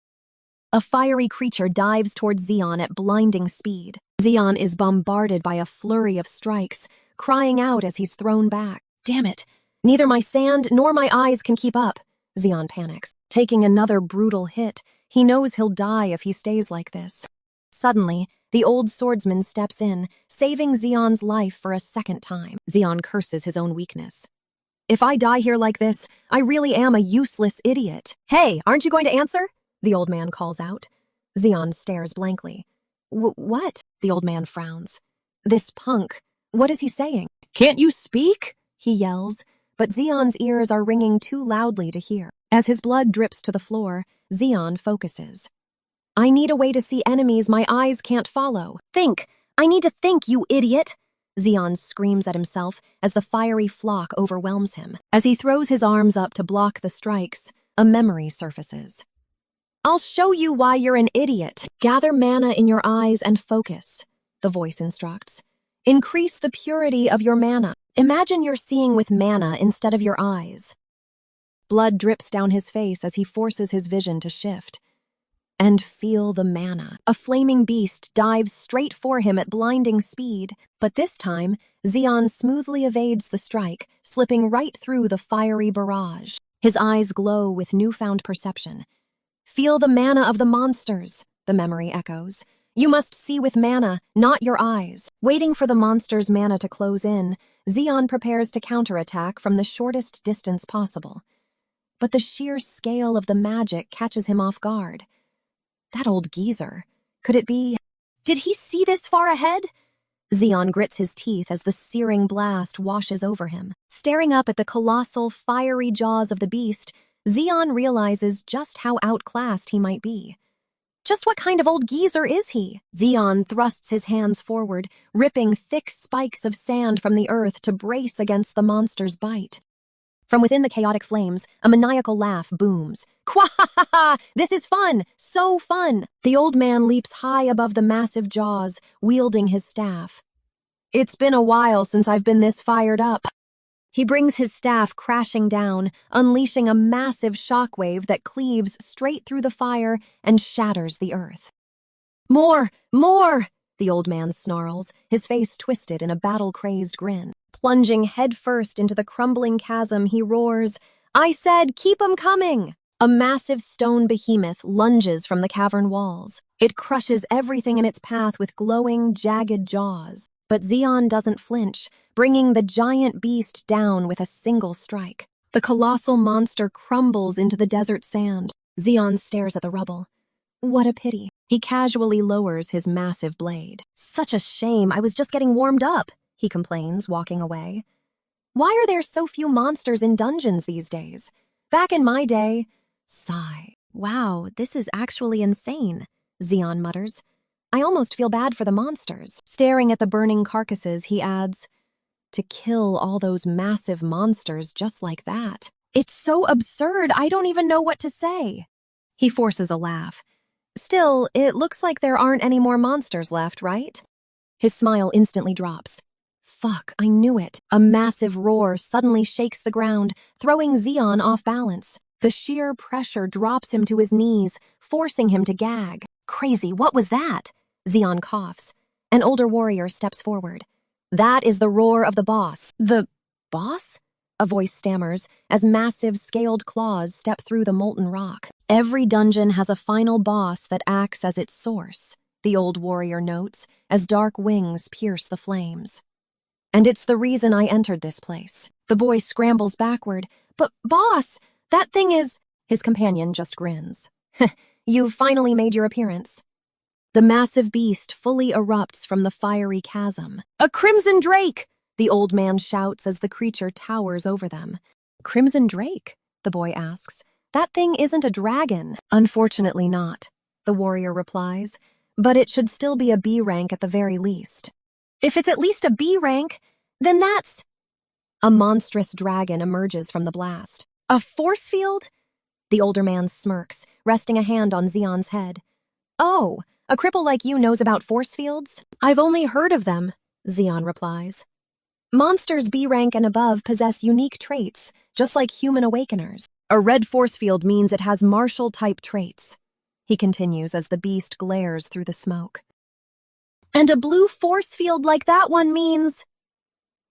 A fiery creature dives towards Xeon at blinding speed. Xeon is bombarded by a flurry of strikes, crying out as he's thrown back. "Damn it! Neither my sand nor my eyes can keep up." Xeon panics. Taking another brutal hit, he knows he'll die if he stays like this. Suddenly, The old swordsman steps in, saving Xion's life for a second time. Xion curses his own weakness. If I die here like this, I really am a useless idiot. Hey, aren't you going to answer? The old man calls out. Xion stares blankly. What? The old man frowns. This punk, what is he saying? Can't you speak? He yells, but Xion's ears are ringing too loudly to hear. As his blood drips to the floor, Xion focuses. I need a way to see enemies my eyes can't follow. Think! I need to think, you idiot! Xion screams at himself as the fiery flock overwhelms him. As he throws his arms up to block the strikes, a memory surfaces. I'll show you why you're an idiot. Gather mana in your eyes and focus, the voice instructs. Increase the purity of your mana. Imagine you're seeing with mana instead of your eyes. Blood drips down his face as he forces his vision to shift. And feel the mana. A flaming beast dives straight for him at blinding speed, but this time, Xion smoothly evades the strike, slipping right through the fiery barrage. His eyes glow with newfound perception. Feel the mana of the monsters, the memory echoes. You must see with mana, not your eyes. Waiting for the monster's mana to close in, Xion prepares to counterattack from the shortest distance possible. But the sheer scale of the magic catches him off guard. That old geezer. Could it be? Did he see this far ahead? Xion grits his teeth as the searing blast washes over him. Staring up at the colossal, fiery jaws of the beast, Xion realizes just how outclassed he might be. Just what kind of old geezer is he? Xion thrusts his hands forward, ripping thick spikes of sand from the earth to brace against the monster's bite. From within the chaotic flames, a maniacal laugh booms. Quahaha! This is fun! So fun! The old man leaps high above the massive jaws, wielding his staff. It's been a while since I've been this fired up. He brings his staff crashing down, unleashing a massive shockwave that cleaves straight through the fire and shatters the earth. More! More! The old man snarls, his face twisted in a battle-crazed grin. Plunging headfirst into the crumbling chasm, he roars, I said, keep 'em coming! A massive stone behemoth lunges from the cavern walls. It crushes everything in its path with glowing, jagged jaws. But Xion doesn't flinch, bringing the giant beast down with a single strike. The colossal monster crumbles into the desert sand. Xion stares at the rubble. What a pity. He casually lowers his massive blade. Such a shame, I was just getting warmed up, he complains, walking away. Why are there so few monsters in dungeons these days? Back in my day... Sigh. Wow, this is actually insane, Xion mutters. I almost feel bad for the monsters. Staring at the burning carcasses, he adds, to kill all those massive monsters just like that. It's so absurd, I don't even know what to say. He forces a laugh. Still, it looks like there aren't any more monsters left, right? His smile instantly drops. Fuck, I knew it. A massive roar suddenly shakes the ground, throwing Xion off balance. The sheer pressure drops him to his knees, forcing him to gag. Crazy, what was that? Xion coughs. An older warrior steps forward. That is the roar of the boss. The boss? A voice stammers as massive scaled claws step through the molten rock. Every dungeon has a final boss that acts as its source, the old warrior notes, as dark wings pierce the flames. And it's the reason I entered this place. The boy scrambles backward. But boss, that thing is... His companion just grins. You've finally made your appearance. The massive beast fully erupts from the fiery chasm. A crimson drake! The old man shouts as the creature towers over them. Crimson drake? The boy asks. That thing isn't a dragon. Unfortunately not, the warrior replies. But it should still be a B rank at the very least. If it's at least a B rank, then that's... A monstrous dragon emerges from the blast. A force field? The older man smirks, resting a hand on Xion's head. Oh, a cripple like you knows about force fields? I've only heard of them, Xion replies. Monsters B rank and above possess unique traits, just like human awakeners. A red force field means it has martial-type traits, he continues as the beast glares through the smoke. And a blue force field like that one means...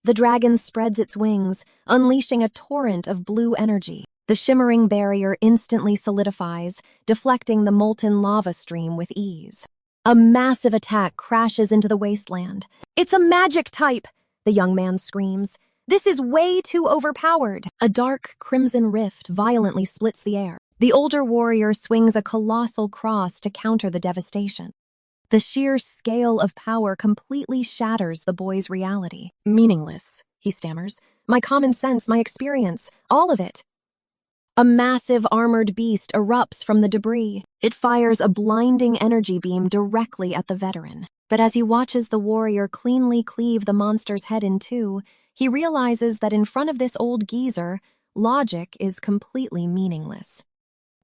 The dragon spreads its wings, unleashing a torrent of blue energy. The shimmering barrier instantly solidifies, deflecting the molten lava stream with ease. A massive attack crashes into the wasteland. "It's a magic type!" the young man screams. "This is way too overpowered." A dark crimson rift violently splits the air. The older warrior swings a colossal cross to counter the devastation. The sheer scale of power completely shatters the boy's reality. "Meaningless," he stammers. "My common sense, my experience, all of it." A massive armored beast erupts from the debris. It fires a blinding energy beam directly at the veteran. But as he watches the warrior cleanly cleave the monster's head in two, he realizes that in front of this old geezer, logic is completely meaningless.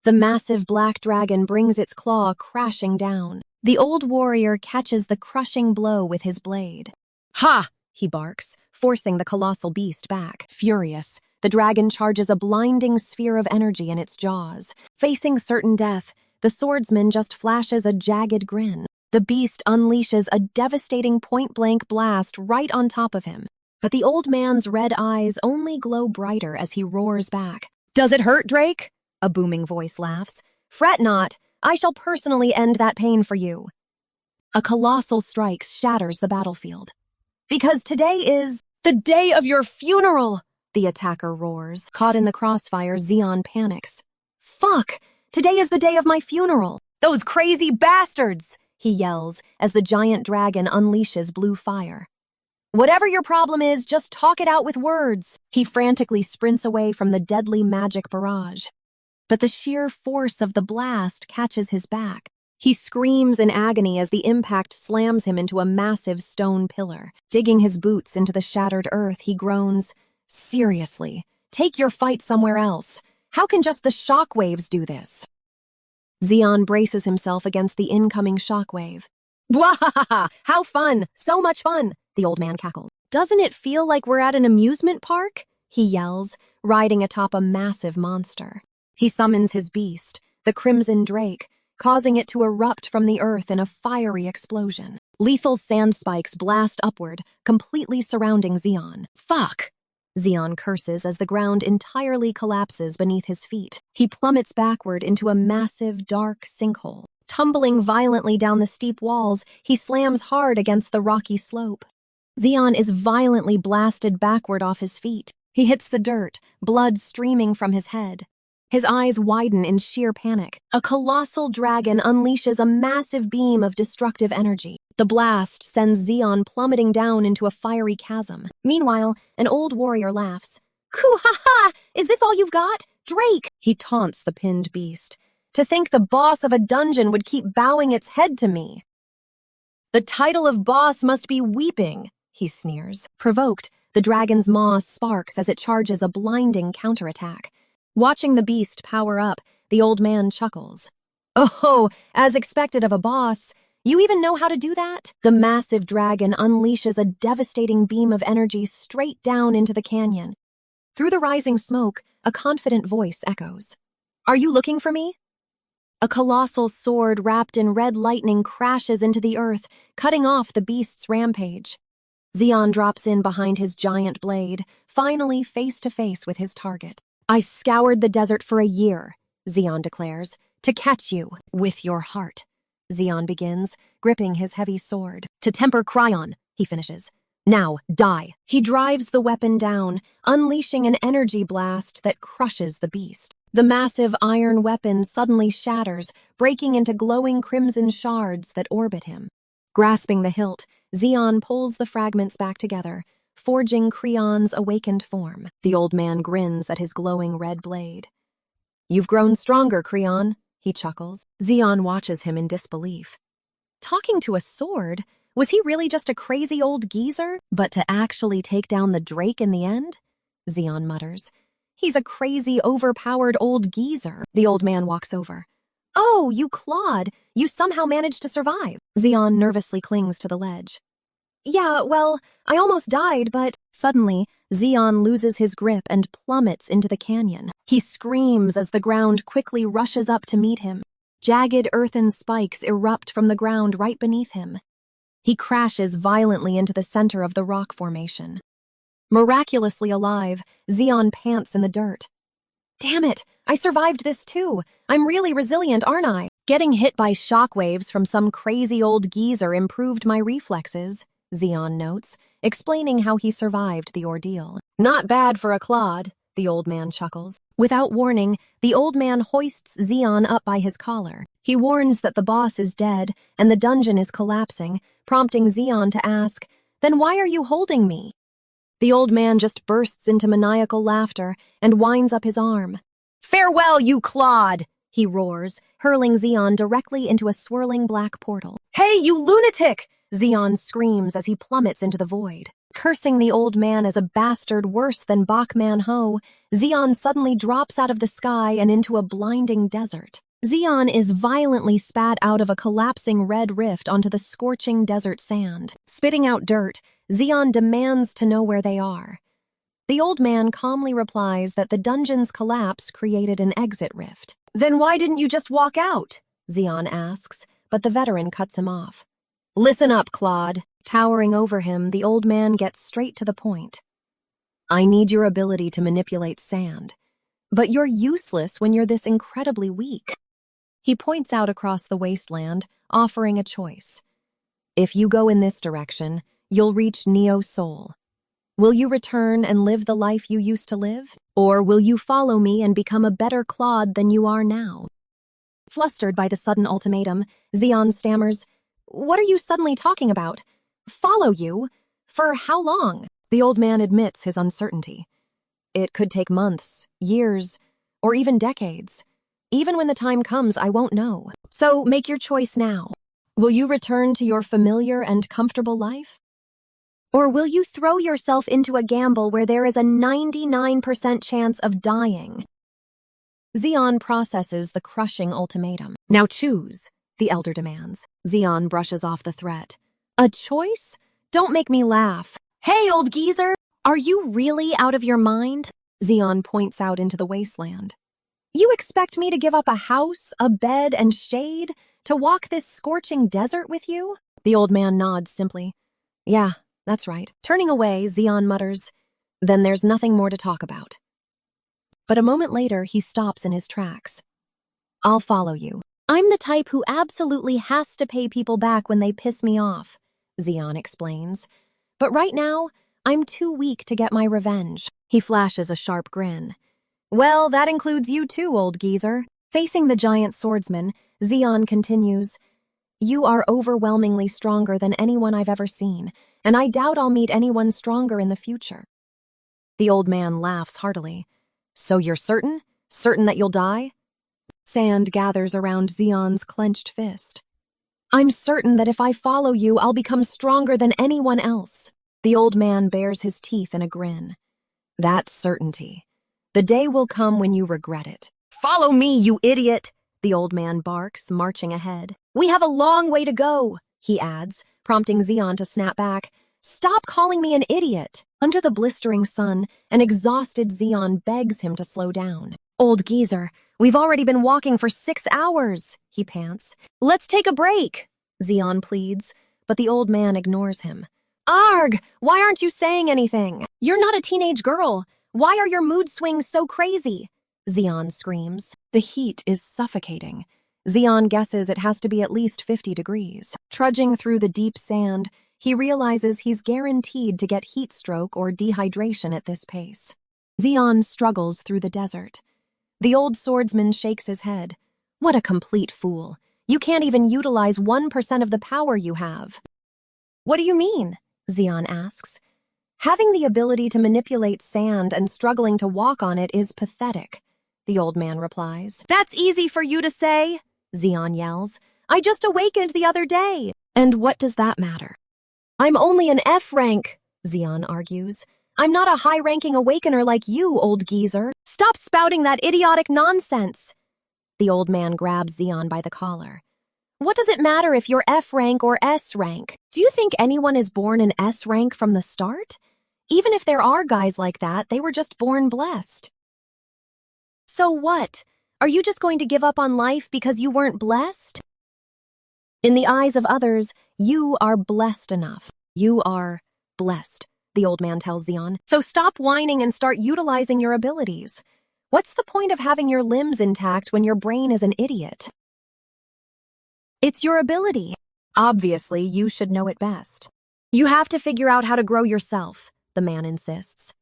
The massive black dragon brings its claw crashing down. The old warrior catches the crushing blow with his blade. "Ha!" he barks, forcing the colossal beast back. Furious, the dragon charges a blinding sphere of energy in its jaws. Facing certain death, the swordsman just flashes a jagged grin. The beast unleashes a devastating point-blank blast right on top of him. But the old man's red eyes only glow brighter as he roars back. "Does it hurt, Drake?" a booming voice laughs. "Fret not, I shall personally end that pain for you." A colossal strike shatters the battlefield. "Because today is the day of your funeral!" the attacker roars. Caught in the crossfire, Zeon panics. "Fuck! Today is the day of my funeral! Those crazy bastards!" he yells as the giant dragon unleashes blue fire. "Whatever your problem is, just talk it out with words." He frantically sprints away from the deadly magic barrage. But the sheer force of the blast catches his back. He screams in agony as the impact slams him into a massive stone pillar. Digging his boots into the shattered earth, he groans, "Seriously, take your fight somewhere else. How can just the shockwaves do this?" Zeon braces himself against the incoming shockwave. "Wahaha! How fun! So much fun!" the old man cackles. "Doesn't it feel like we're at an amusement park?" he yells, riding atop a massive monster. He summons his beast, the crimson drake, causing it to erupt from the earth in a fiery explosion. Lethal sand spikes blast upward, completely surrounding Zeon. "Fuck!" Zeon curses as the ground entirely collapses beneath his feet. He plummets backward into a massive, dark sinkhole. Tumbling violently down the steep walls, he slams hard against the rocky slope. Zeon is violently blasted backward off his feet. He hits the dirt, blood streaming from his head. His eyes widen in sheer panic. A colossal dragon unleashes a massive beam of destructive energy. The blast sends Zeon plummeting down into a fiery chasm. Meanwhile, an old warrior laughs. "Koo-ha-ha! Is this all you've got? Drake!" he taunts the pinned beast. "To think the boss of a dungeon would keep bowing its head to me." "The title of boss must be weeping," he sneers. Provoked, the dragon's maw sparks as it charges a blinding counterattack. Watching the beast power up, the old man chuckles. "Oh, as expected of a boss. You even know how to do that?" The massive dragon unleashes a devastating beam of energy straight down into the canyon. Through the rising smoke, a confident voice echoes. "Are you looking for me?" A colossal sword wrapped in red lightning crashes into the earth, cutting off the beast's rampage. Zeon drops in behind his giant blade, finally face to face with his target. "I scoured the desert for a year," Zeon declares, "to catch you with your heart." Zeon begins, gripping his heavy sword. "To temper Cryon," he finishes. "Now, die." He drives the weapon down, unleashing an energy blast that crushes the beast. The massive iron weapon suddenly shatters, breaking into glowing crimson shards that orbit him. Grasping the hilt, Zeon pulls the fragments back together, forging Creon's awakened form. The old man grins at his glowing red blade. "You've grown stronger, Creon," he chuckles. Zeon watches him in disbelief. Talking to a sword? Was he really just a crazy old geezer? But to actually take down the Drake in the end? Zeon mutters. "He's a crazy, overpowered old geezer." The old man walks over. "Oh, you Claude! You somehow managed to survive." Zeon nervously clings to the ledge. "Yeah, well, I almost died, but..." Suddenly, Zeon loses his grip and plummets into the canyon. He screams as the ground quickly rushes up to meet him. Jagged earthen spikes erupt from the ground right beneath him. He crashes violently into the center of the rock formation. Miraculously alive, Zeon pants in the dirt. "Damn it, I survived this too. I'm really resilient, aren't I?" Getting hit by shockwaves from some crazy old geezer improved my reflexes, Xeon notes, explaining how he survived the ordeal. Not bad for a clod, the old man chuckles. Without warning, the old man hoists Xeon up by his collar. He warns that the boss is dead and the dungeon is collapsing, prompting Xeon to ask, "Then why are you holding me?" The old man just bursts into maniacal laughter and winds up his arm. "Farewell, you clod!" he roars, hurling Xeon directly into a swirling black portal. "Hey, you lunatic!" Xeon screams as he plummets into the void. Cursing the old man as a bastard worse than Manhwa, Xeon suddenly drops out of the sky and into a blinding desert. Xeon is violently spat out of a collapsing red rift onto the scorching desert sand. Spitting out dirt, Xeon demands to know where they are. The old man calmly replies that the dungeon's collapse created an exit rift. "Then why didn't you just walk out?" Xeon asks, but the veteran cuts him off. "Listen up, clod." Towering over him, the old man gets straight to the point. "I need your ability to manipulate sand, but you're useless when you're this incredibly weak." He points out across the wasteland, offering a choice. "If you go in this direction, you'll reach Neo Soul. Will you return and live the life you used to live? Or will you follow me and become a better clod than you are now?" Flustered by the sudden ultimatum, Xeon stammers, "What are you suddenly talking about? Follow you? For how long?" The old man admits his uncertainty. "It could take months, years, or even decades. Even when the time comes, I won't know. So make your choice now. Will you return to your familiar and comfortable life? Or will you throw yourself into a gamble where there is a 99% chance of dying?" Xeon processes the crushing ultimatum. "Now choose," the elder demands. Xeon brushes off the threat. "A choice? Don't make me laugh." "Hey, old geezer! Are you really out of your mind?" Xeon points out into the wasteland. "You expect me to give up a house, a bed, and shade to walk this scorching desert with you?" The old man nods simply. "Yeah, that's right." Turning away, Xeon mutters, "Then there's nothing more to talk about." But a moment later, he stops in his tracks. "I'll follow you. I'm the type who absolutely has to pay people back when they piss me off," Xeon explains. "But right now, I'm too weak to get my revenge." He flashes a sharp grin. "Well, that includes you too, old geezer." Facing the giant swordsman, Xeon continues, "You are overwhelmingly stronger than anyone I've ever seen, and I doubt I'll meet anyone stronger in the future." The old man laughs heartily. "So you're certain? Certain that you'll die?" Sand gathers around Xeon's clenched fist. "I'm certain that if I follow you, I'll become stronger than anyone else." The old man bares his teeth in a grin. "That's certainty. The day will come when you regret it." "Follow me, you idiot!" the old man barks, marching ahead. "We have a long way to go," he adds, prompting Xeon to snap back. "Stop calling me an idiot." Under the blistering sun, an exhausted Xeon begs him to slow down. "Old geezer, we've already been walking for 6 hours, he pants. "Let's take a break," Xeon pleads, but the old man ignores him. "Arg! Why aren't you saying anything? You're not a teenage girl. Why are your mood swings so crazy?" Xeon screams. The heat is suffocating. Xeon guesses it has to be at least 50 degrees. Trudging through the deep sand, he realizes he's guaranteed to get heat stroke or dehydration at this pace. Xeon struggles through the desert. The old swordsman shakes his head. "What a complete fool. You can't even utilize 1% of the power you have." "What do you mean?" Xeon asks. "Having the ability to manipulate sand and struggling to walk on it is pathetic," the old man replies. "That's easy for you to say," Xeon yells. "I just awakened the other day." "And what does that matter?" "I'm only an F rank," Xeon argues. "I'm not a high-ranking awakener like you, old geezer. Stop spouting that idiotic nonsense." The old man grabs Xeon by the collar. "What does it matter if you're F rank or S rank? Do you think anyone is born in S rank from the start? Even if there are guys like that, they were just born blessed." "So what? Are you just going to give up on life because you weren't blessed?" "In the eyes of others, you are blessed enough. You are blessed," the old man tells Xeon. "So stop whining and start utilizing your abilities. What's the point of having your limbs intact when your brain is an idiot?" It's your ability. Obviously, you should know it best. You have to figure out how to grow yourself, the man insists.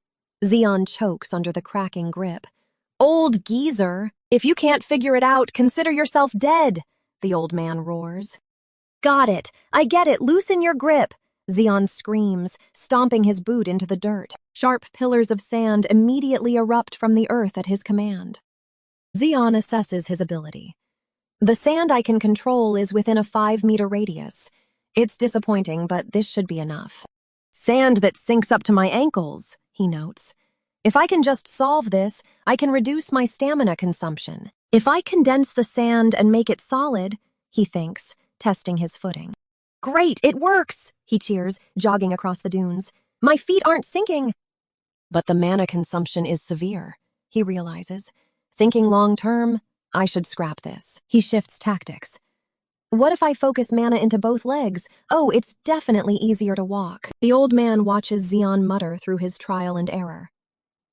Zeon chokes under the cracking grip. Old geezer, if you can't figure it out, consider yourself dead, the old man roars. Got it. I get it. Loosen your grip. Zeon screams, stomping his boot into the dirt. Sharp pillars of sand immediately erupt from the earth at his command. Zeon assesses his ability. The sand I can control is within a 5-meter radius. It's disappointing, but this should be enough. Sand that sinks up to my ankles, he notes. If I can just solve this, I can reduce my stamina consumption. If I condense the sand and make it solid, he thinks, testing his footing. Great, it works, he cheers, jogging across the dunes. My feet aren't sinking. But the mana consumption is severe, he realizes. Thinking long-term, I should scrap this. He shifts tactics. What if I focus mana into both legs? Oh, it's definitely easier to walk. The old man watches Zeon mutter through his trial and error.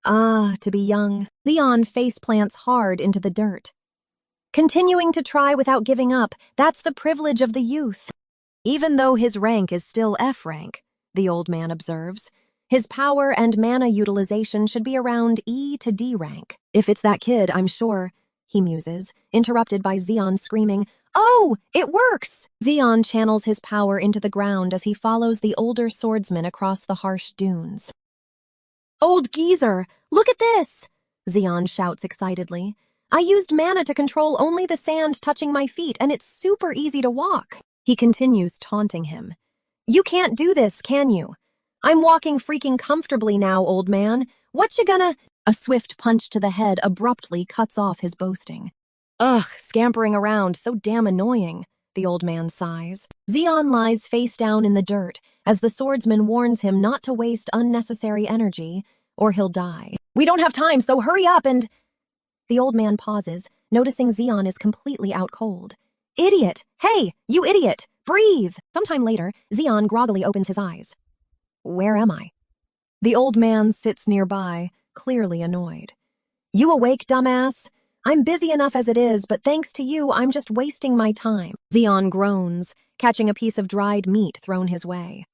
Ah, to be young. Zeon faceplants hard into the dirt. Continuing to try without giving up, that's the privilege of the youth. Even though his rank is still F rank, the old man observes, his power and mana utilization should be around E to D rank. If it's that kid, I'm sure, he muses, interrupted by Zeon screaming, "Oh, it works!" Zeon channels his power into the ground as he follows the older swordsman across the harsh dunes. Old geezer, look at this! Zeon shouts excitedly. I used mana to control only the sand touching my feet, and it's super easy to walk. He continues taunting him. You can't do this, can you? I'm walking freaking comfortably now, old man. What you gonna— A swift punch to the head abruptly cuts off his boasting. Ugh, scampering around, so damn annoying, the old man sighs. Zeon lies face down in the dirt as the swordsman warns him not to waste unnecessary energy, or he'll die. We don't have time, so hurry up and— The old man pauses, noticing Zeon is completely out cold. Idiot! Hey, you idiot! Breathe! Sometime later, Zeon groggily opens his eyes. Where am I? The old man sits nearby, clearly annoyed. You awake, dumbass? I'm busy enough as it is, but thanks to you, I'm just wasting my time. Zeon groans, catching a piece of dried meat thrown his way.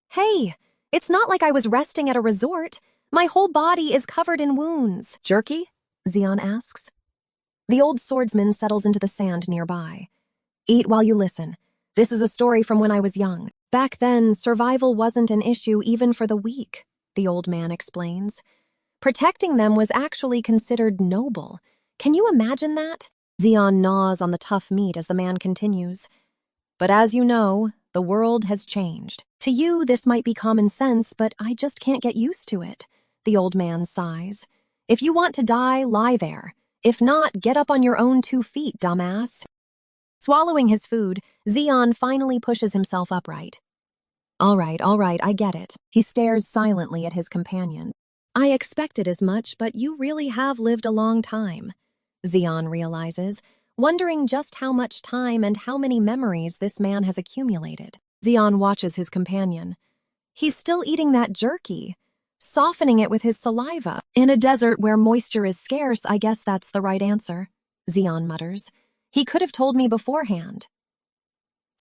Hey, it's not like I was resting at a resort. My whole body is covered in wounds. Jerky? Zeon asks. The old swordsman settles into the sand nearby. Eat while you listen. This is a story from when I was young. Back then, survival wasn't an issue even for the weak, the old man explains. Protecting them was actually considered noble. Can you imagine that? Zeon gnaws on the tough meat as the man continues. But as you know, the world has changed. To you, this might be common sense, but I just can't get used to it, the old man sighs. If you want to die, lie there. If not, get up on your own 2 feet, dumbass. Swallowing his food, Zeon finally pushes himself upright. All right, I get it. He stares silently at his companion. I expected as much, but you really have lived a long time, Zeon realizes, wondering just how much time and how many memories this man has accumulated. Zeon watches his companion. He's still eating that jerky, softening it with his saliva. In a desert where moisture is scarce, I guess that's the right answer, Zeon mutters. He could have told me beforehand.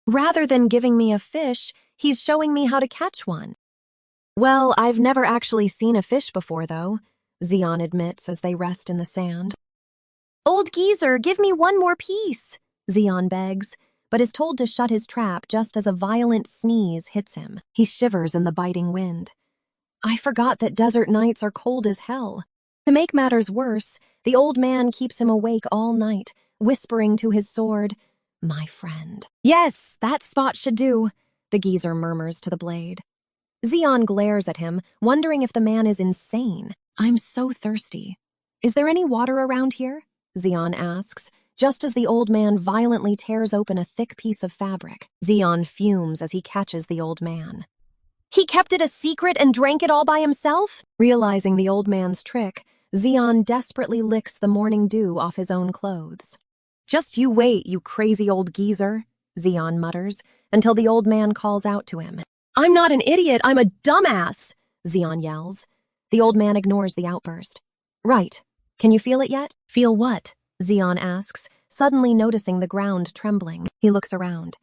Rather than giving me a fish, he's showing me how to catch one. Well, I've never actually seen a fish before, though, Zeon admits as they rest in the sand. Old geezer, give me one more piece, Zeon begs, but is told to shut his trap just as a violent sneeze hits him. He shivers in the biting wind. I forgot that desert nights are cold as hell. To make matters worse, the old man keeps him awake all night, whispering to his sword, my friend. Yes, that spot should do, the geezer murmurs to the blade. Zeon glares at him, wondering if the man is insane. I'm so thirsty. Is there any water around here? Zeon asks, just as the old man violently tears open a thick piece of fabric. Zeon fumes as he catches the old man. He kept it a secret and drank it all by himself? Realizing the old man's trick, Zeon desperately licks the morning dew off his own clothes. Just you wait, you crazy old geezer, Zeon mutters, until the old man calls out to him. I'm not an idiot, I'm a dumbass, Zeon yells. The old man ignores the outburst. Right. Can you feel it yet? Feel what? Zeon asks, suddenly noticing the ground trembling. He looks around.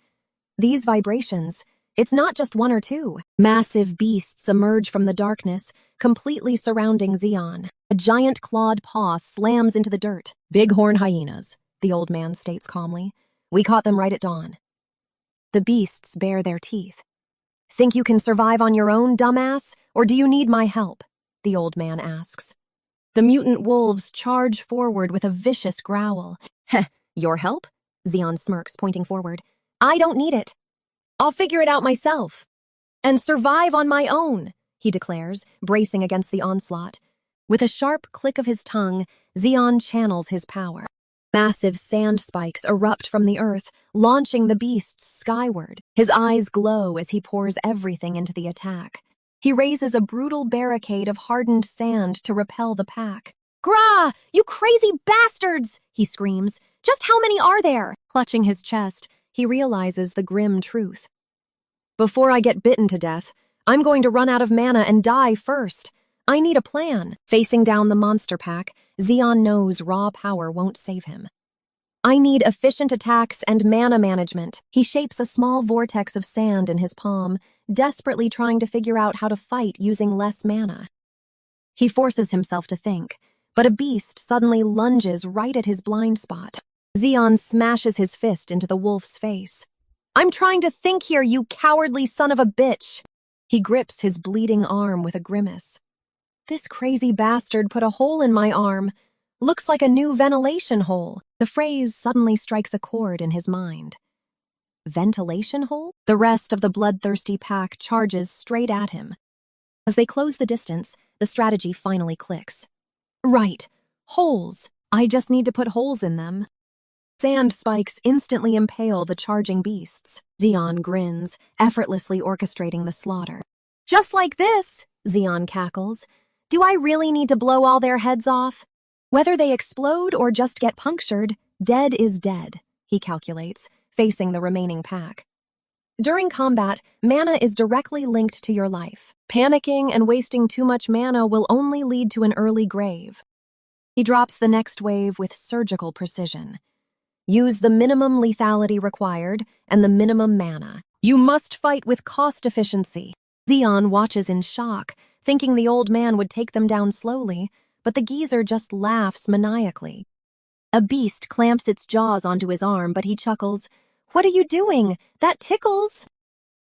These vibrations, it's not just one or two. Massive beasts emerge from the darkness, completely surrounding Zeon. A giant clawed paw slams into the dirt. "Bighorn hyenas," the old man states calmly. "We caught them right at dawn." The beasts bare their teeth. "Think you can survive on your own, dumbass, or do you need my help?" the old man asks. The mutant wolves charge forward with a vicious growl. "Heh, your help?" Zeon smirks, pointing forward. "I don't need it. I'll figure it out myself. And survive on my own," he declares, bracing against the onslaught. With a sharp click of his tongue, Zeon channels his power. Massive sand spikes erupt from the earth, launching the beasts skyward. His eyes glow as he pours everything into the attack. He raises a brutal barricade of hardened sand to repel the pack. "Grah! You crazy bastards!" he screams. "Just how many are there?" Clutching his chest, he realizes the grim truth. "Before I get bitten to death, I'm going to run out of mana and die first. I need a plan." Facing down the monster pack, Zeon knows raw power won't save him. "I need efficient attacks and mana management." He shapes a small vortex of sand in his palm, desperately trying to figure out how to fight using less mana. He forces himself to think, but a beast suddenly lunges right at his blind spot. Zeon smashes his fist into the wolf's face. "I'm trying to think here, you cowardly son of a bitch!" He grips his bleeding arm with a grimace. "This crazy bastard put a hole in my arm. Looks like a new ventilation hole." The phrase suddenly strikes a chord in his mind. Ventilation hole? The rest of the bloodthirsty pack charges straight at him. As they close the distance, the strategy finally clicks. Right, holes. I just need to put holes in them. Sand spikes instantly impale the charging beasts. Zeon grins, effortlessly orchestrating the slaughter. "Just like this," Zeon cackles. "Do I really need to blow all their heads off? Whether they explode or just get punctured, dead is dead," he calculates, facing the remaining pack. During combat, mana is directly linked to your life. Panicking and wasting too much mana will only lead to an early grave. He drops the next wave with surgical precision. Use the minimum lethality required and the minimum mana. You must fight with cost efficiency. Zeon watches in shock, thinking the old man would take them down slowly, but the geezer just laughs maniacally. A beast clamps its jaws onto his arm, but he chuckles. "What are you doing? That tickles."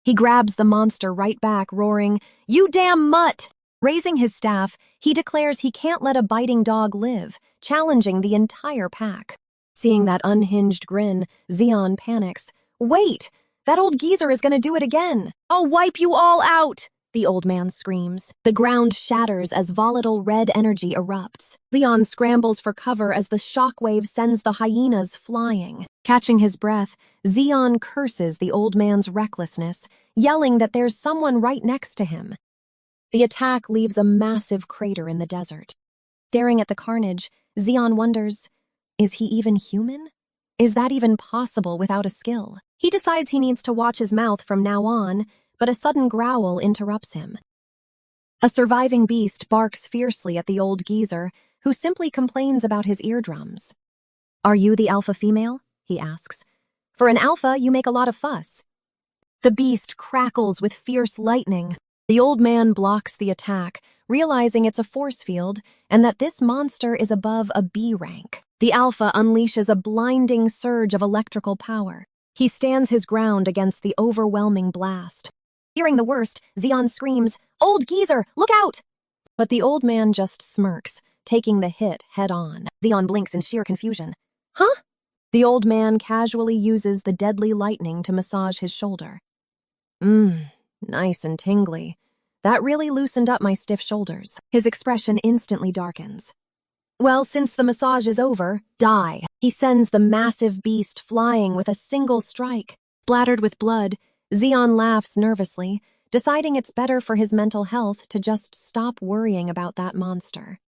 He grabs the monster right back, roaring, "You damn mutt!" Raising his staff, he declares he can't let a biting dog live, challenging the entire pack. Seeing that unhinged grin, Zeon panics. "Wait! That old geezer is gonna do it again! I'll wipe you all out!" the old man screams. The ground shatters as volatile red energy erupts. Zeon scrambles for cover as the shockwave sends the hyenas flying. Catching his breath, Zeon curses the old man's recklessness, yelling that there's someone right next to him. The attack leaves a massive crater in the desert. Staring at the carnage, Zeon wonders, is he even human? Is that even possible without a skill? He decides he needs to watch his mouth from now on, but a sudden growl interrupts him. A surviving beast barks fiercely at the old geezer, who simply complains about his eardrums. "Are you the alpha female?" he asks. "For an alpha, you make a lot of fuss." The beast crackles with fierce lightning. The old man blocks the attack, realizing it's a force field and that this monster is above a B rank. The alpha unleashes a blinding surge of electrical power. He stands his ground against the overwhelming blast. Hearing the worst, Zeon screams, "Old geezer, look out!" But the old man just smirks, taking the hit head on. Zeon blinks in sheer confusion. "Huh?" The old man casually uses the deadly lightning to massage his shoulder. Nice and tingly. That really loosened up my stiff shoulders." His expression instantly darkens. "Well, since the massage is over, die." He sends the massive beast flying with a single strike. Splattered with blood, Zeon laughs nervously, deciding it's better for his mental health to just stop worrying about that monster.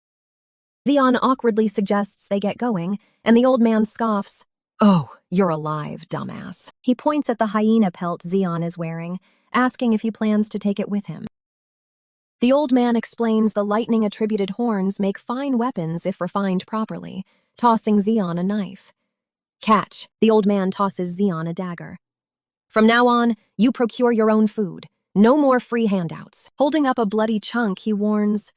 Zeon awkwardly suggests they get going, and the old man scoffs. "Oh, you're alive, dumbass." He points at the hyena pelt Zeon is wearing, asking if he plans to take it with him. The old man explains the lightning-attributed horns make fine weapons if refined properly, tossing Zeon a knife. Catch. The old man tosses Zeon a dagger. From now on, you procure your own food. No more free handouts. Holding up a bloody chunk, he warns,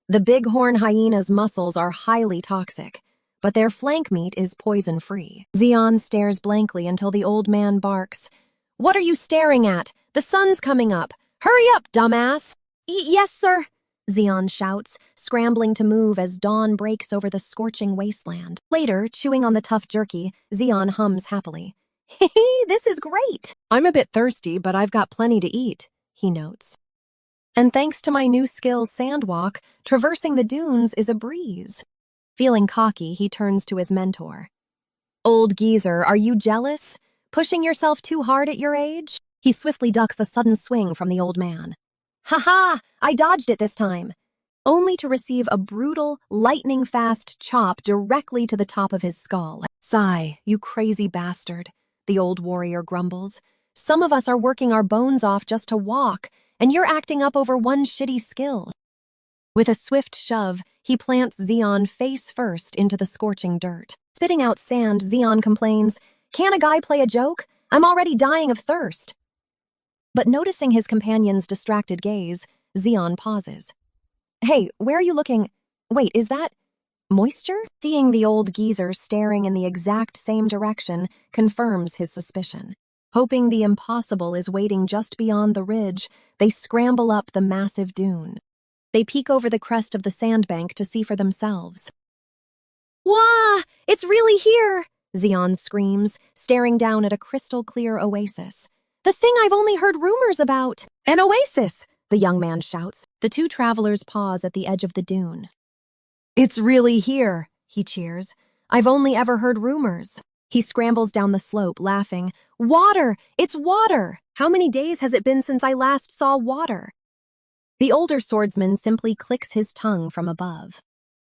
the bighorn hyena's muscles are highly toxic, but their flank meat is poison-free. Zeon stares blankly until the old man barks, "What are you staring at? The sun's coming up. Hurry up, dumbass!" "Yes, sir," Zeon shouts, scrambling to move as dawn breaks over the scorching wasteland. Later, chewing on the tough jerky, Zeon hums happily. "Hee, this is great! I'm a bit thirsty, but I've got plenty to eat," he notes. And thanks to my new skill, Sandwalk, traversing the dunes is a breeze. Feeling cocky, he turns to his mentor. "Old geezer, are you jealous? Pushing yourself too hard at your age?" He swiftly ducks a sudden swing from the old man. "Ha-ha! I dodged it this time," only to receive a brutal, lightning-fast chop directly to the top of his skull. "Sigh, you crazy bastard," the old warrior grumbles. "Some of us are working our bones off just to walk, and you're acting up over one shitty skill." With a swift shove, he plants Zeon face first into the scorching dirt. Spitting out sand, Zeon complains, "Can't a guy play a joke? I'm already dying of thirst." But noticing his companion's distracted gaze, Zeon pauses. "Hey, where are you looking? Wait, is that moisture?" Seeing the old geezer staring in the exact same direction confirms his suspicion. Hoping the impossible is waiting just beyond the ridge, they scramble up the massive dune. They peek over the crest of the sandbank to see for themselves. "Wah! It's really here!" Zeon screams, staring down at a crystal-clear oasis. "The thing I've only heard rumors about!" "An oasis!" the young man shouts. The two travelers pause at the edge of the dune. "It's really here!" he cheers. "I've only ever heard rumors." He scrambles down the slope, laughing. "Water! It's water! How many days has it been since I last saw water?" The older swordsman simply clicks his tongue from above.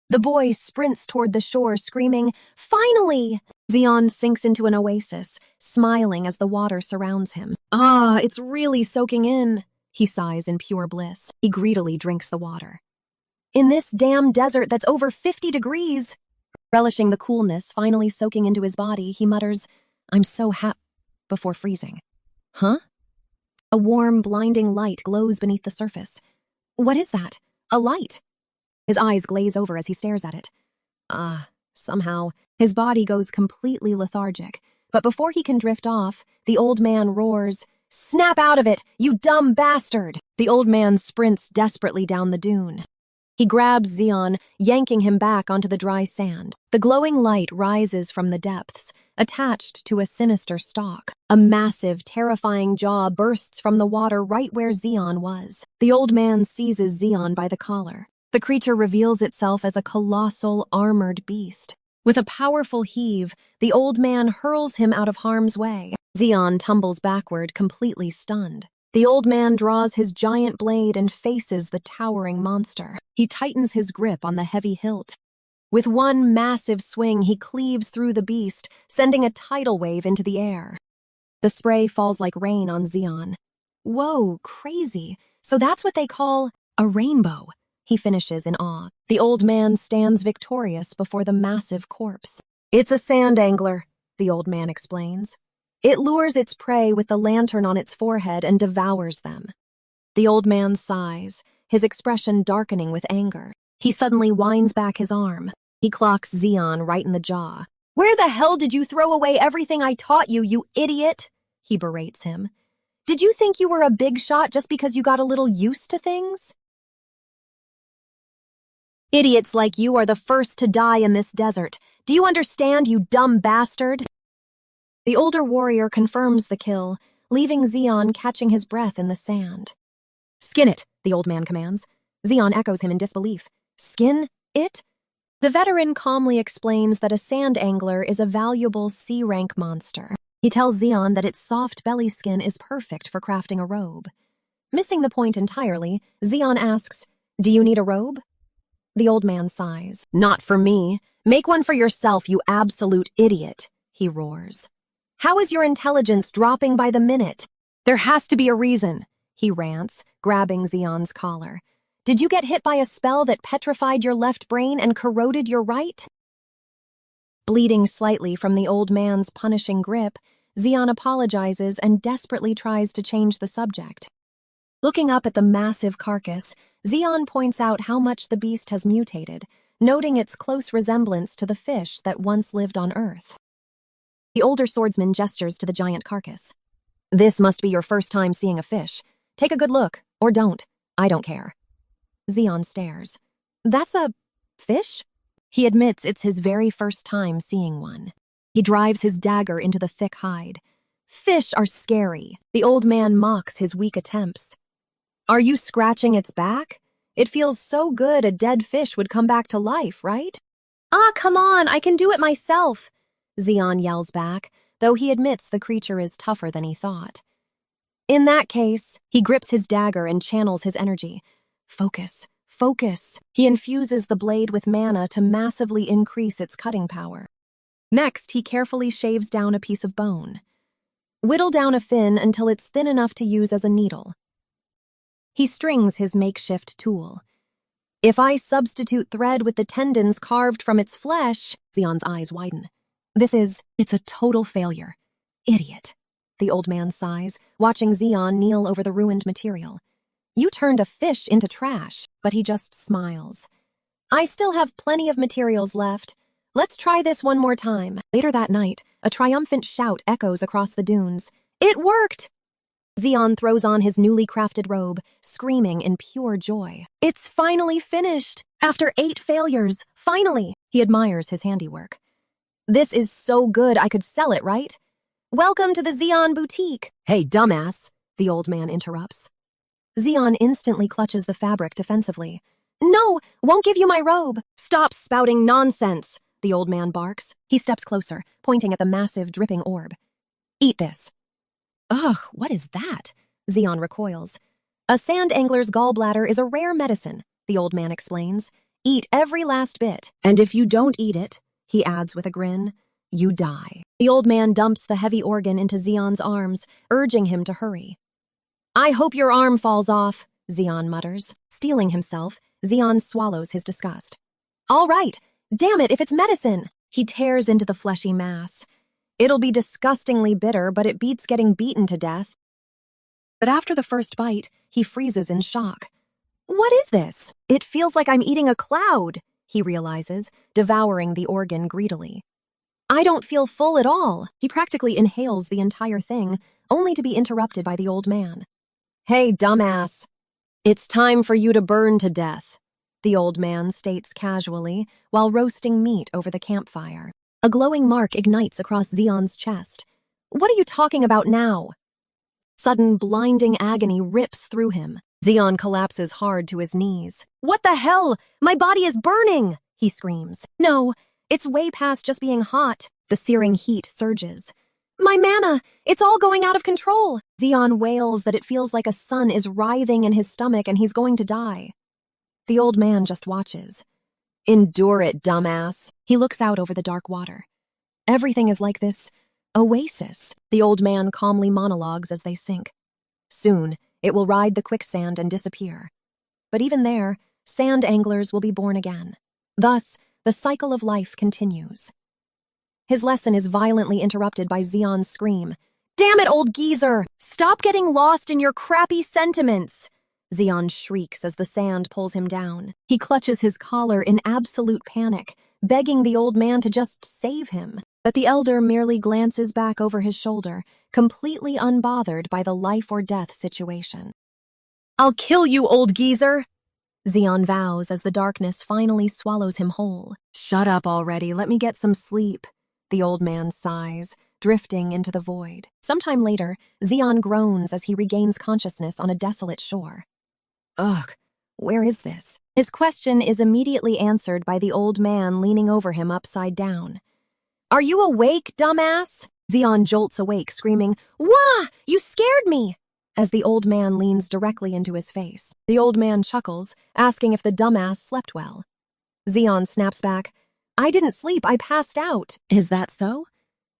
The boy sprints toward the shore, screaming, "Finally!" Zeon sinks into an oasis, smiling as the water surrounds him. "Ah, it's really soaking in," he sighs in pure bliss. He greedily drinks the water. "In this damn desert that's over 50 degrees. Relishing the coolness finally soaking into his body, he mutters, "I'm so before freezing. Huh? A warm, blinding light glows beneath the surface. What is that? A light? His eyes glaze over as he stares at it. Somehow, his body goes completely lethargic, but before he can drift off, the old man roars, "Snap out of it, you dumb bastard!" The old man sprints desperately down the dune. He grabs Zeon, yanking him back onto the dry sand. The glowing light rises from the depths, attached to a sinister stalk. A massive, terrifying jaw bursts from the water right where Zeon was. The old man seizes Zeon by the collar. The creature reveals itself as a colossal, armored beast. With a powerful heave, the old man hurls him out of harm's way. Zeon tumbles backward, completely stunned. The old man draws his giant blade and faces the towering monster. He tightens his grip on the heavy hilt. With one massive swing, he cleaves through the beast, sending a tidal wave into the air. The spray falls like rain on Zeon. "Whoa, crazy. So that's what they call a rainbow," he finishes in awe. The old man stands victorious before the massive corpse. "It's a sand angler," the old man explains. "It lures its prey with the lantern on its forehead and devours them." The old man sighs, his expression darkening with anger. He suddenly winds back his arm. He clocks Zeon right in the jaw. "Where the hell did you throw away everything I taught you, you idiot?" he berates him. "Did you think you were a big shot just because you got a little used to things? Idiots like you are the first to die in this desert. Do you understand, you dumb bastard?" The older warrior confirms the kill, leaving Zeon catching his breath in the sand. "Skin it," the old man commands. Zeon echoes him in disbelief. "Skin it?" The veteran calmly explains that a sand angler is a valuable C-rank monster. He tells Zeon that its soft belly skin is perfect for crafting a robe. Missing the point entirely, Zeon asks, "Do you need a robe?" The old man sighs. "Not for me. Make one for yourself, you absolute idiot," he roars. "How is your intelligence dropping by the minute? There has to be a reason," he rants, grabbing Zeon's collar. "Did you get hit by a spell that petrified your left brain and corroded your right?" Bleeding slightly from the old man's punishing grip, Xian apologizes and desperately tries to change the subject. Looking up at the massive carcass, Xian points out how much the beast has mutated, noting its close resemblance to the fish that once lived on Earth. The older swordsman gestures to the giant carcass. This must be your first time seeing a fish. Take a good look, or don't. I don't care. Xian stares. That's a fish? He admits it's his very first time seeing one. He drives his dagger into the thick hide. Fish are scary. The old man mocks his weak attempts. Are you scratching its back? It feels so good a dead fish would come back to life, right? Ah, come on, I can do it myself, Xian yells back, though he admits the creature is tougher than he thought. In that case, he grips his dagger and channels his energy. Focus, focus. He infuses the blade with mana to massively increase its cutting power. Next, he carefully shaves down a piece of bone. Whittle down a fin until it's thin enough to use as a needle. He strings his makeshift tool. If I substitute thread with the tendons carved from its flesh, Xian's eyes widen. It's a total failure. Idiot, the old man sighs, watching Xian kneel over the ruined material. You turned a fish into trash, but he just smiles. I still have plenty of materials left. Let's try this one more time. Later that night, a triumphant shout echoes across the dunes. It worked! Xian throws on his newly crafted robe, screaming in pure joy. It's finally finished! After 8 failures, finally! He admires his handiwork. This is so good I could sell it, right? Welcome to the Xian boutique. Hey, dumbass, the old man interrupts. Xian instantly clutches the fabric defensively. No, won't give you my robe. Stop spouting nonsense, the old man barks. He steps closer, pointing at the massive dripping orb. Eat this. Ugh, what is that? Xian recoils. A sand angler's gallbladder is a rare medicine, the old man explains. Eat every last bit. And if you don't eat it, he adds with a grin, you die. The old man dumps the heavy organ into Xian's arms, urging him to hurry. I hope your arm falls off, Xian mutters. Steeling himself, Xian swallows his disgust. All right, damn it, if it's medicine! He tears into the fleshy mass. It'll be disgustingly bitter, but it beats getting beaten to death. But after the first bite, he freezes in shock. What is this? It feels like I'm eating a cloud, he realizes, devouring the organ greedily. I don't feel full at all. He practically inhales the entire thing, only to be interrupted by the old man. Hey, dumbass. It's time for you to burn to death, the old man states casually, while roasting meat over the campfire. A glowing mark ignites across Xian's chest. What are you talking about now? Sudden blinding agony rips through him. Xian collapses hard to his knees. What the hell? My body is burning, he screams. No, it's way past just being hot. The searing heat surges. My mana! It's all going out of control! Xian wails that it feels like a sun is writhing in his stomach and he's going to die. The old man just watches. Endure it, dumbass. He looks out over the dark water. Everything is like this oasis, the old man calmly monologues as they sink. Soon, it will ride the quicksand and disappear. But even there, sand anglers will be born again. Thus, the cycle of life continues. His lesson is violently interrupted by Xian's scream. Damn it, old geezer! Stop getting lost in your crappy sentiments! Xian shrieks as the sand pulls him down. He clutches his collar in absolute panic, begging the old man to just save him. But the elder merely glances back over his shoulder, completely unbothered by the life-or-death situation. I'll kill you, old geezer! Xian vows as the darkness finally swallows him whole. Shut up already, let me get some sleep, the old man sighs, drifting into the void. Sometime later, Xian groans as he regains consciousness on a desolate shore. Ugh, where is this? His question is immediately answered by the old man leaning over him upside down. Are you awake, dumbass? Xian jolts awake, screaming, Wah! You scared me! As the old man leans directly into his face. The old man chuckles, asking if the dumbass slept well. Xian snaps back, I didn't sleep, I passed out. Is that so?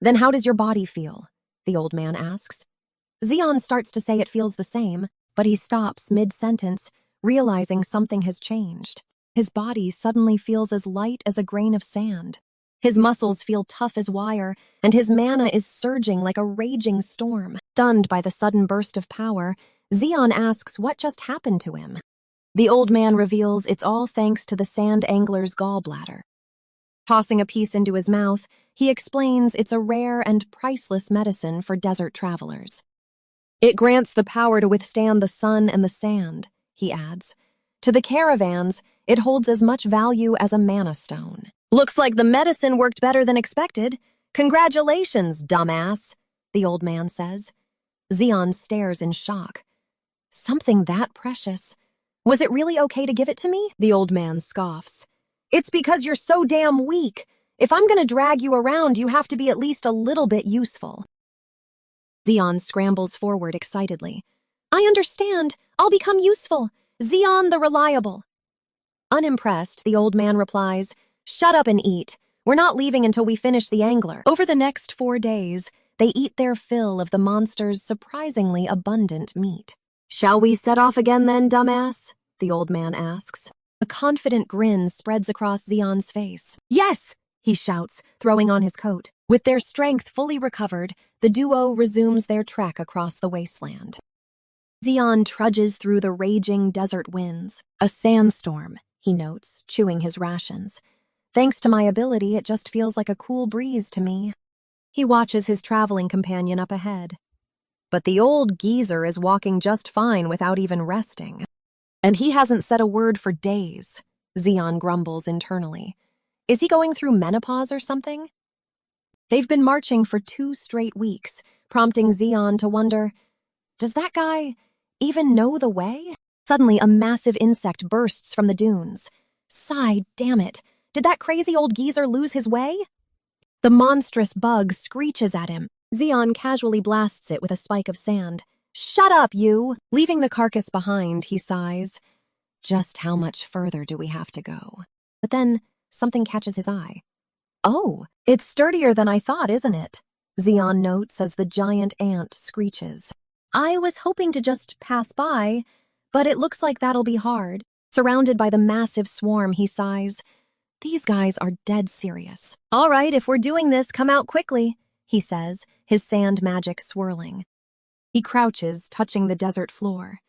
Then how does your body feel? The old man asks. Xian starts to say it feels the same, but he stops mid-sentence, realizing something has changed. His body suddenly feels as light as a grain of sand. His muscles feel tough as wire, and his mana is surging like a raging storm. Stunned by the sudden burst of power, Zeon asks what just happened to him. The old man reveals it's all thanks to the sand angler's gallbladder. Tossing a piece into his mouth, he explains it's a rare and priceless medicine for desert travelers. It grants the power to withstand the sun and the sand, he adds. To the caravans, it holds as much value as a mana stone. Looks like the medicine worked better than expected. Congratulations, dumbass, the old man says. Zeon stares in shock. Something that precious. Was it really okay to give it to me? The old man scoffs. It's because you're so damn weak. If I'm gonna drag you around, you have to be at least a little bit useful. Zeon scrambles forward excitedly. I understand. I'll become useful. Zeon the Reliable. Unimpressed, the old man replies, Shut up and eat. We're not leaving until we finish the angler. Over the next 4 days, they eat their fill of the monster's surprisingly abundant meat. Shall we set off again then, dumbass? The old man asks. A confident grin spreads across Zeon's face. Yes, he shouts, throwing on his coat. With their strength fully recovered, the duo resumes their trek across the wasteland. Zeon trudges through the raging desert winds. A sandstorm, he notes, chewing his rations. Thanks to my ability, it just feels like a cool breeze to me. He watches his traveling companion up ahead. But the old geezer is walking just fine without even resting. And he hasn't said a word for days, Zeon grumbles internally. Is he going through menopause or something? They've been marching for 2 straight weeks, prompting Zeon to wonder, does that guy even know the way? Suddenly, a massive insect bursts from the dunes. Sigh, damn it. Did that crazy old geezer lose his way? The monstrous bug screeches at him. Zeon casually blasts it with a spike of sand. Shut up, you! Leaving the carcass behind, he sighs. Just how much further do we have to go? But then, something catches his eye. Oh, it's sturdier than I thought, isn't it? Zeon notes as the giant ant screeches. I was hoping to just pass by, but it looks like that'll be hard. Surrounded by the massive swarm, he sighs. These guys are dead serious. All right, if we're doing this, come out quickly, he says, his sand magic swirling. He crouches, touching the desert floor.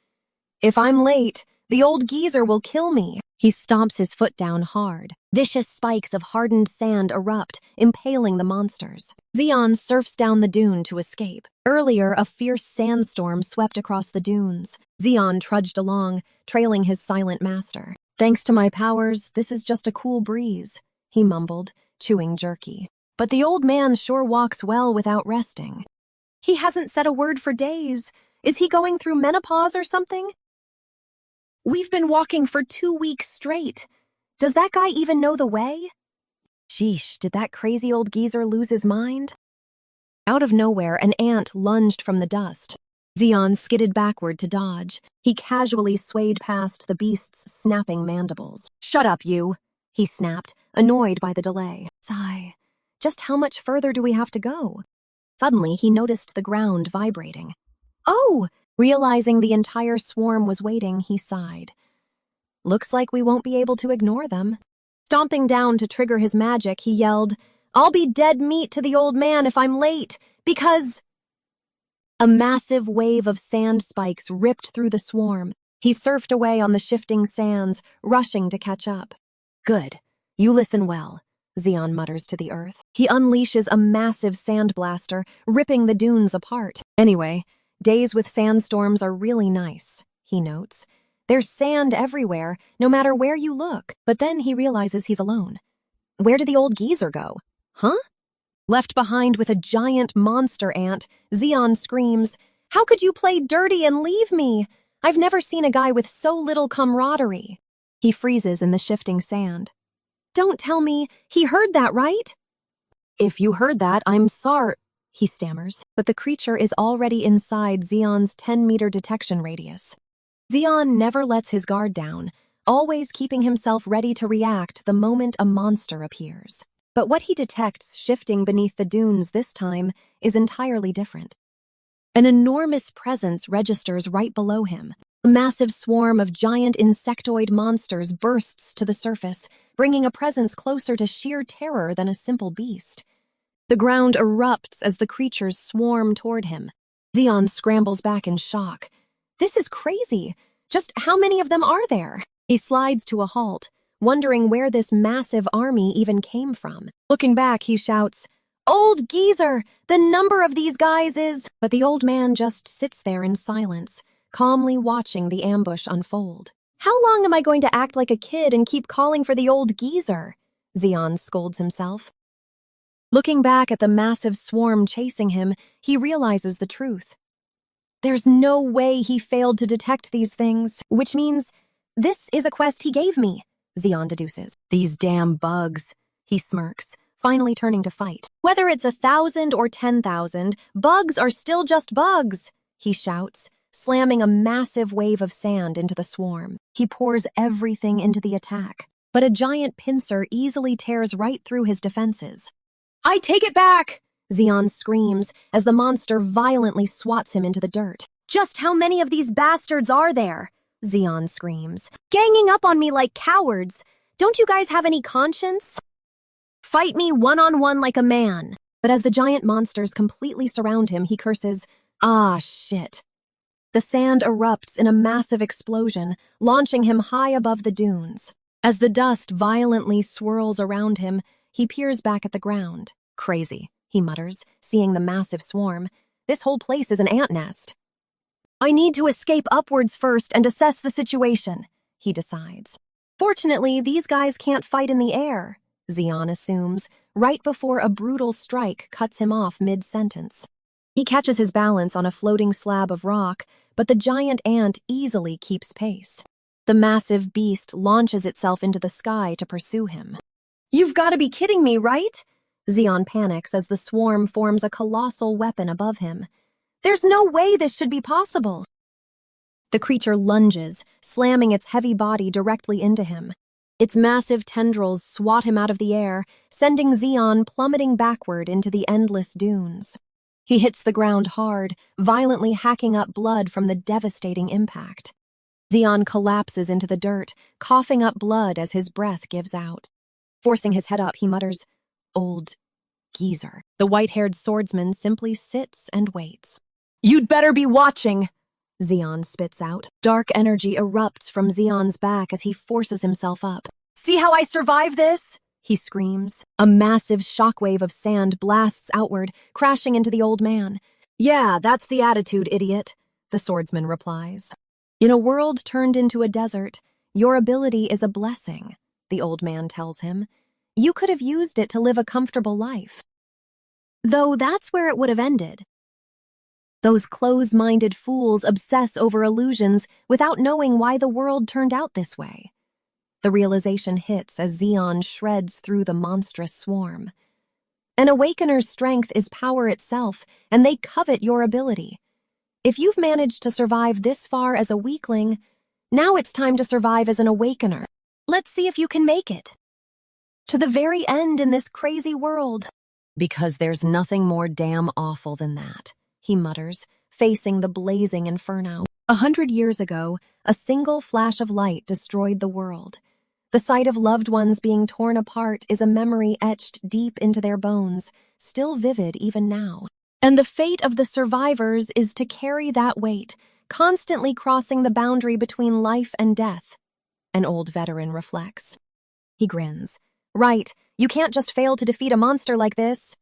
If I'm late, the old geezer will kill me. He stomps his foot down hard. Vicious spikes of hardened sand erupt, impaling the monsters. Zeon surfs down the dune to escape. Earlier, a fierce sandstorm swept across the dunes. Zeon trudged along, trailing his silent master. Thanks to my powers, this is just a cool breeze, he mumbled, chewing jerky. But the old man sure walks well without resting. He hasn't said a word for days. Is he going through menopause or something? We've been walking for 2 weeks straight. Does that guy even know the way? Sheesh, did that crazy old geezer lose his mind? Out of nowhere, an ant lunged from the dust. Zeon skidded backward to dodge. He casually swayed past the beast's snapping mandibles. Shut up, you, he snapped, annoyed by the delay. Sigh. Just how much further do we have to go? Suddenly, he noticed the ground vibrating. Oh! Realizing the entire swarm was waiting, he sighed. Looks like we won't be able to ignore them. Stomping down to trigger his magic, he yelled, I'll be dead meat to the old man if I'm late, because... A massive wave of sand spikes ripped through the swarm. He surfed away on the shifting sands, rushing to catch up. Good. You listen well, Zeon mutters to the earth. He unleashes a massive sand blaster, ripping the dunes apart. Anyway, days with sandstorms are really nice, he notes. There's sand everywhere, no matter where you look. But then he realizes he's alone. Where did the old geezer go? Huh? Left behind with a giant monster ant, Zeon screams, How could you play dirty and leave me? I've never seen a guy with so little camaraderie. He freezes in the shifting sand. Don't tell me, he heard that, right? If you heard that, I'm sorry, he stammers. But the creature is already inside Zeon's 10-meter detection radius. Zeon never lets his guard down, always keeping himself ready to react the moment a monster appears. But what he detects shifting beneath the dunes this time is entirely different. An enormous presence registers right below him. A massive swarm of giant insectoid monsters bursts to the surface, bringing a presence closer to sheer terror than a simple beast. The ground erupts as the creatures swarm toward him. Zeon scrambles back in shock. This is crazy. Just how many of them are there? He slides to a halt, wondering where this massive army even came from. Looking back, he shouts, "Old geezer! The number of these guys is—" But the old man just sits there in silence, calmly watching the ambush unfold. "How long am I going to act like a kid and keep calling for the old geezer?" Zeon scolds himself. Looking back at the massive swarm chasing him, he realizes the truth. There's no way he failed to detect these things, which means this is a quest he gave me, Zeon deduces. "These damn bugs," he smirks, finally turning to fight. "Whether it's 1,000 or 10,000, bugs are still just bugs," he shouts, slamming a massive wave of sand into the swarm. He pours everything into the attack, but a giant pincer easily tears right through his defenses. "I take it back!" Zeon screams as the monster violently swats him into the dirt. "Just how many of these bastards are there?" Zeon screams. "Ganging up on me like cowards! Don't you guys have any conscience? Fight me one-on-one like a man!" But as the giant monsters completely surround him, he curses, "Ah, shit." The sand erupts in a massive explosion, launching him high above the dunes. As the dust violently swirls around him, he peers back at the ground. "Crazy," he mutters, seeing the massive swarm. "This whole place is an ant nest." "I need to escape upwards first and assess the situation," he decides. Fortunately, these guys can't fight in the air, Zeon assumes, right before a brutal strike cuts him off mid-sentence. He catches his balance on a floating slab of rock, but the giant ant easily keeps pace. The massive beast launches itself into the sky to pursue him. "You've got to be kidding me, right?" Zeon panics as the swarm forms a colossal weapon above him. "There's no way this should be possible." The creature lunges, slamming its heavy body directly into him. Its massive tendrils swat him out of the air, sending Zeon plummeting backward into the endless dunes. He hits the ground hard, violently hacking up blood from the devastating impact. Zeon collapses into the dirt, coughing up blood as his breath gives out. Forcing his head up, he mutters, "Old geezer." The white-haired swordsman simply sits and waits. "You'd better be watching," Zeon spits out. Dark energy erupts from Zeon's back as he forces himself up. "See how I survive this?" he screams. A massive shockwave of sand blasts outward, crashing into the old man. "Yeah, that's the attitude, idiot," the swordsman replies. "In a world turned into a desert, your ability is a blessing," the old man tells him. "You could have used it to live a comfortable life." Though that's where it would have ended. Those close-minded fools obsess over illusions without knowing why the world turned out this way. The realization hits as Zeon shreds through the monstrous swarm. An awakener's strength is power itself, and they covet your ability. If you've managed to survive this far as a weakling, now it's time to survive as an awakener. Let's see if you can make it. To the very end in this crazy world. "Because there's nothing more damn awful than that," he mutters, facing the blazing inferno. 100 years ago, a single flash of light destroyed the world. The sight of loved ones being torn apart is a memory etched deep into their bones, still vivid even now. And the fate of the survivors is to carry that weight, constantly crossing the boundary between life and death, an old veteran reflects. He grins. "Right, you can't just fail to defeat a monster like this."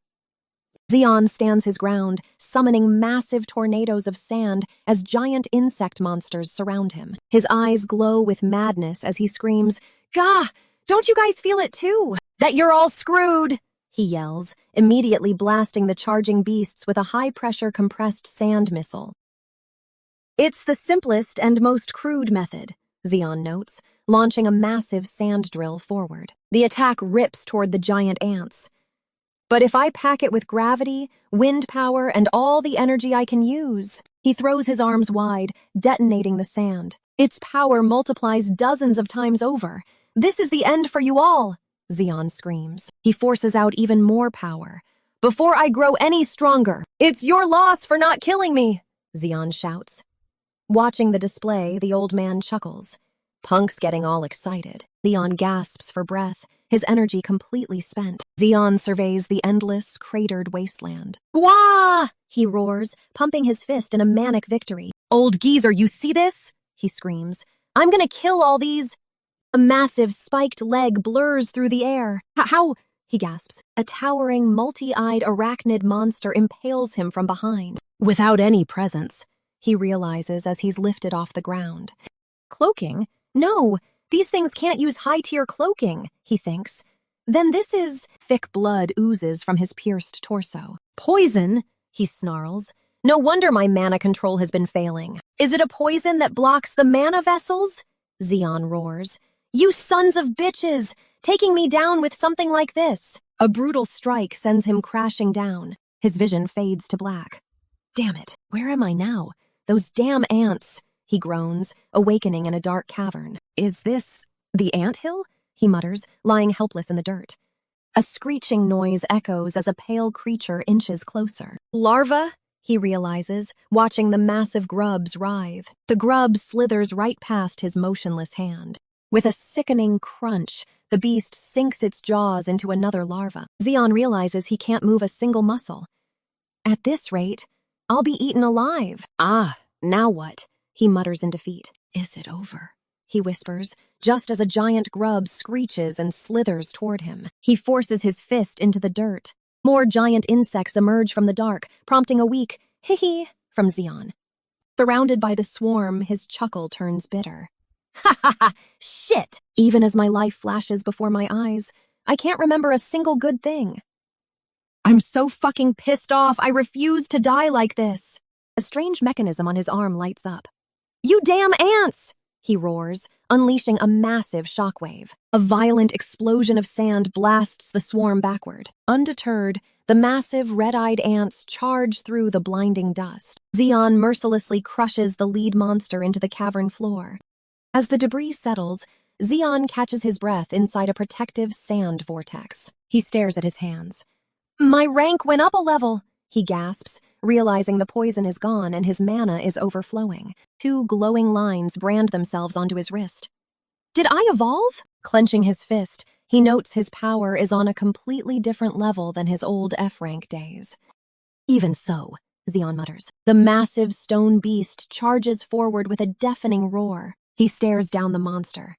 Zeon stands his ground, summoning massive tornadoes of sand as giant insect monsters surround him. His eyes glow with madness as he screams, "Gah! Don't you guys feel it too? That you're all screwed!" he yells, immediately blasting the charging beasts with a high-pressure compressed sand missile. "It's the simplest and most crude method," Zeon notes, launching a massive sand drill forward. The attack rips toward the giant ants. "But if I pack it with gravity, wind power, and all the energy I can use," he throws his arms wide, detonating the sand. "Its power multiplies dozens of times over. This is the end for you all," Zeon screams. He forces out even more power. "Before I grow any stronger, it's your loss for not killing me," Zeon shouts. Watching the display, the old man chuckles. Punk's getting all excited. Zeon gasps for breath, his energy completely spent. Zeon surveys the endless, cratered wasteland. Gwa! He roars, pumping his fist in a manic victory. Old geezer, you see this? He screams. I'm gonna kill all these. A massive spiked leg blurs through the air. How? He gasps. A towering, multi-eyed arachnid monster impales him from behind. Without any presence, he realizes as he's lifted off the ground. Cloaking? No, these things can't use high-tier cloaking, he thinks. Then this is... Thick blood oozes from his pierced torso. Poison? He snarls. No wonder my mana control has been failing. Is it a poison that blocks the mana vessels? Zeon roars. You sons of bitches! Taking me down with something like this. A brutal strike sends him crashing down. His vision fades to black. Damn it, where am I now? Those damn ants, he groans, awakening in a dark cavern. Is this the anthill? He mutters, lying helpless in the dirt. A screeching noise echoes as a pale creature inches closer. Larva? He realizes, watching the massive grubs writhe. The grub slithers right past his motionless hand. With a sickening crunch, the beast sinks its jaws into another larva. Zeon realizes he can't move a single muscle. At this rate, I'll be eaten alive. Ah, now what? He mutters in defeat. Is it over? He whispers, just as a giant grub screeches and slithers toward him. He forces his fist into the dirt. More giant insects emerge from the dark, prompting a weak hee-hee from Zeon. Surrounded by the swarm, his chuckle turns bitter. Ha ha ha! Shit! Even as my life flashes before my eyes, I can't remember a single good thing. I'm so fucking pissed off, I refuse to die like this. A strange mechanism on his arm lights up. You damn ants! He roars, unleashing a massive shockwave. A violent explosion of sand blasts the swarm backward. Undeterred, the massive red-eyed ants charge through the blinding dust. Zeon mercilessly crushes the lead monster into the cavern floor. As the debris settles, Zeon catches his breath inside a protective sand vortex. He stares at his hands. My rank went up a level, he gasps, realizing the poison is gone and his mana is overflowing. Two glowing lines brand themselves onto his wrist. Did I evolve? Clenching his fist, he notes his power is on a completely different level than his old F-rank days. Even so, Zeon mutters. The massive stone beast charges forward with a deafening roar. He stares down the monster.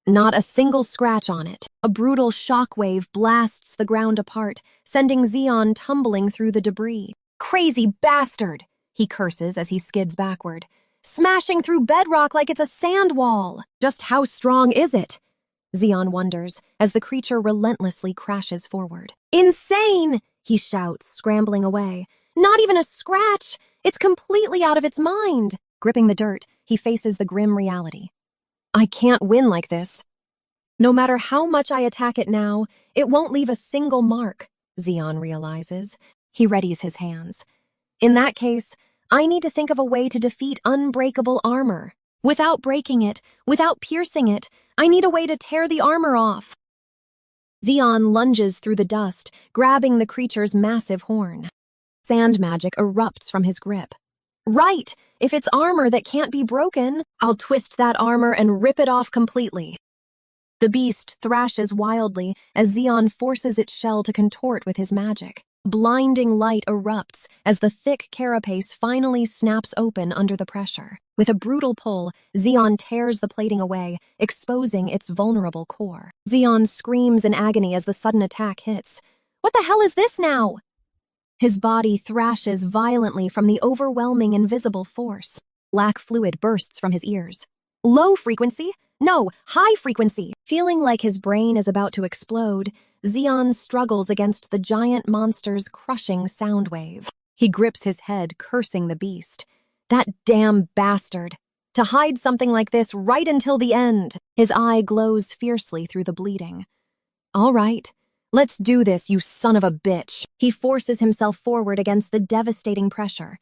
Not a single scratch on it. A brutal shockwave blasts the ground apart, sending Zeon tumbling through the debris. Crazy bastard! He curses as he skids backward, smashing through bedrock like it's a sand wall. Just how strong is it? Zeon wonders as the creature relentlessly crashes forward. Insane! He shouts, scrambling away. Not even a scratch! It's completely out of its mind. Gripping the dirt, he faces the grim reality. I can't win like this. No matter how much I attack it now, it won't leave a single mark, Zeon realizes. He readies his hands. In that case, I need to think of a way to defeat unbreakable armor. Without breaking it, without piercing it, I need a way to tear the armor off. Zeon lunges through the dust, grabbing the creature's massive horn. Sand magic erupts from his grip. Right! If it's armor that can't be broken, I'll twist that armor and rip it off completely. The beast thrashes wildly as Zeon forces its shell to contort with his magic. Blinding light erupts as the thick carapace finally snaps open under the pressure. With a brutal pull, Zeon tears the plating away, exposing its vulnerable core. Zeon screams in agony as the sudden attack hits. What the hell is this now? His body thrashes violently from the overwhelming invisible force. Black fluid bursts from his ears. Low frequency? No, high frequency! Feeling like his brain is about to explode, Zeon struggles against the giant monster's crushing sound wave. He grips his head, cursing the beast. That damn bastard! To hide something like this right until the end! His eye glows fiercely through the bleeding. All right. Let's do this, you son of a bitch. He forces himself forward against the devastating pressure.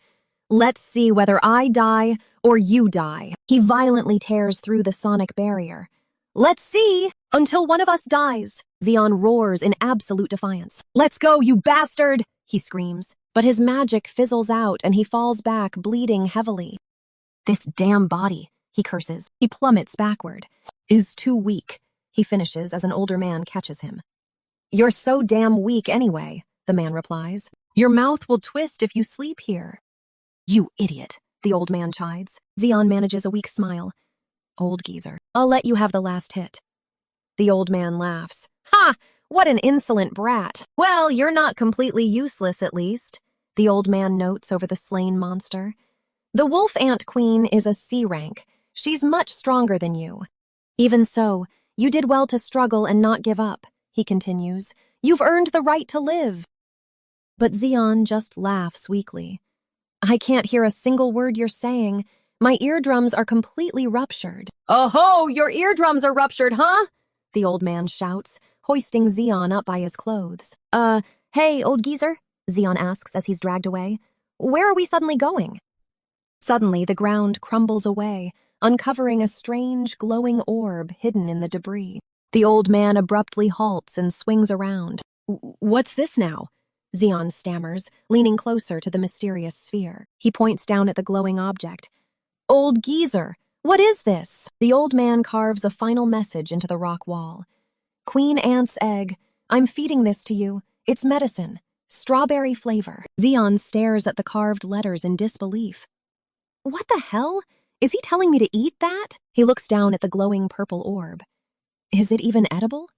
Let's see whether I die or you die. He violently tears through the sonic barrier. Let's see until one of us dies. Zeon roars in absolute defiance. Let's go, you bastard! He screams, but his magic fizzles out and he falls back, bleeding heavily. This damn body, he curses. He plummets backward. Is too weak, he finishes as an older man catches him. You're so damn weak anyway, the man replies. Your mouth will twist if you sleep here. You idiot, the old man chides. Zeon manages a weak smile. Old geezer, I'll let you have the last hit. The old man laughs. Ha! What an insolent brat. Well, you're not completely useless, at least, the old man notes over the slain monster. The wolf ant queen is a C rank. She's much stronger than you. Even so, you did well to struggle and not give up, he continues. You've earned the right to live. But Zeon just laughs weakly. I can't hear a single word you're saying. My eardrums are completely ruptured. Oh-ho, your eardrums are ruptured, huh? The old man shouts, hoisting Zeon up by his clothes. Hey, old geezer, Zeon asks as he's dragged away. Where are we suddenly going? Suddenly, the ground crumbles away, uncovering a strange, glowing orb hidden in the debris. The old man abruptly halts and swings around. What's this now? Zeon stammers, leaning closer to the mysterious sphere. He points down at the glowing object. Old geezer, what is this? The old man carves a final message into the rock wall. Queen Ant's egg, I'm feeding this to you. It's medicine. Strawberry flavor. Zeon stares at the carved letters in disbelief. What the hell? Is he telling me to eat that? He looks down at the glowing purple orb. Is it even edible?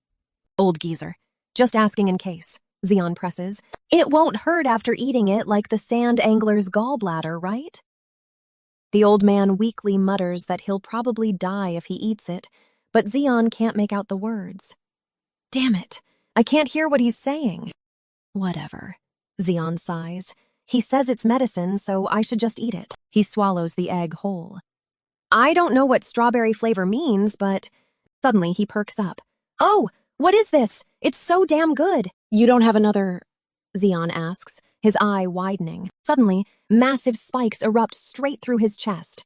Old geezer, just asking in case, Zeon presses. It won't hurt after eating it like the sand angler's gallbladder, right? The old man weakly mutters that he'll probably die if he eats it, but Zeon can't make out the words. Damn it, I can't hear what he's saying. Whatever, Zeon sighs. He says it's medicine, so I should just eat it. He swallows the egg whole. I don't know what strawberry flavor means, but... Suddenly, he perks up. Oh, what is this? It's so damn good. You don't have another... Zeon asks, his eye widening. Suddenly, massive spikes erupt straight through his chest.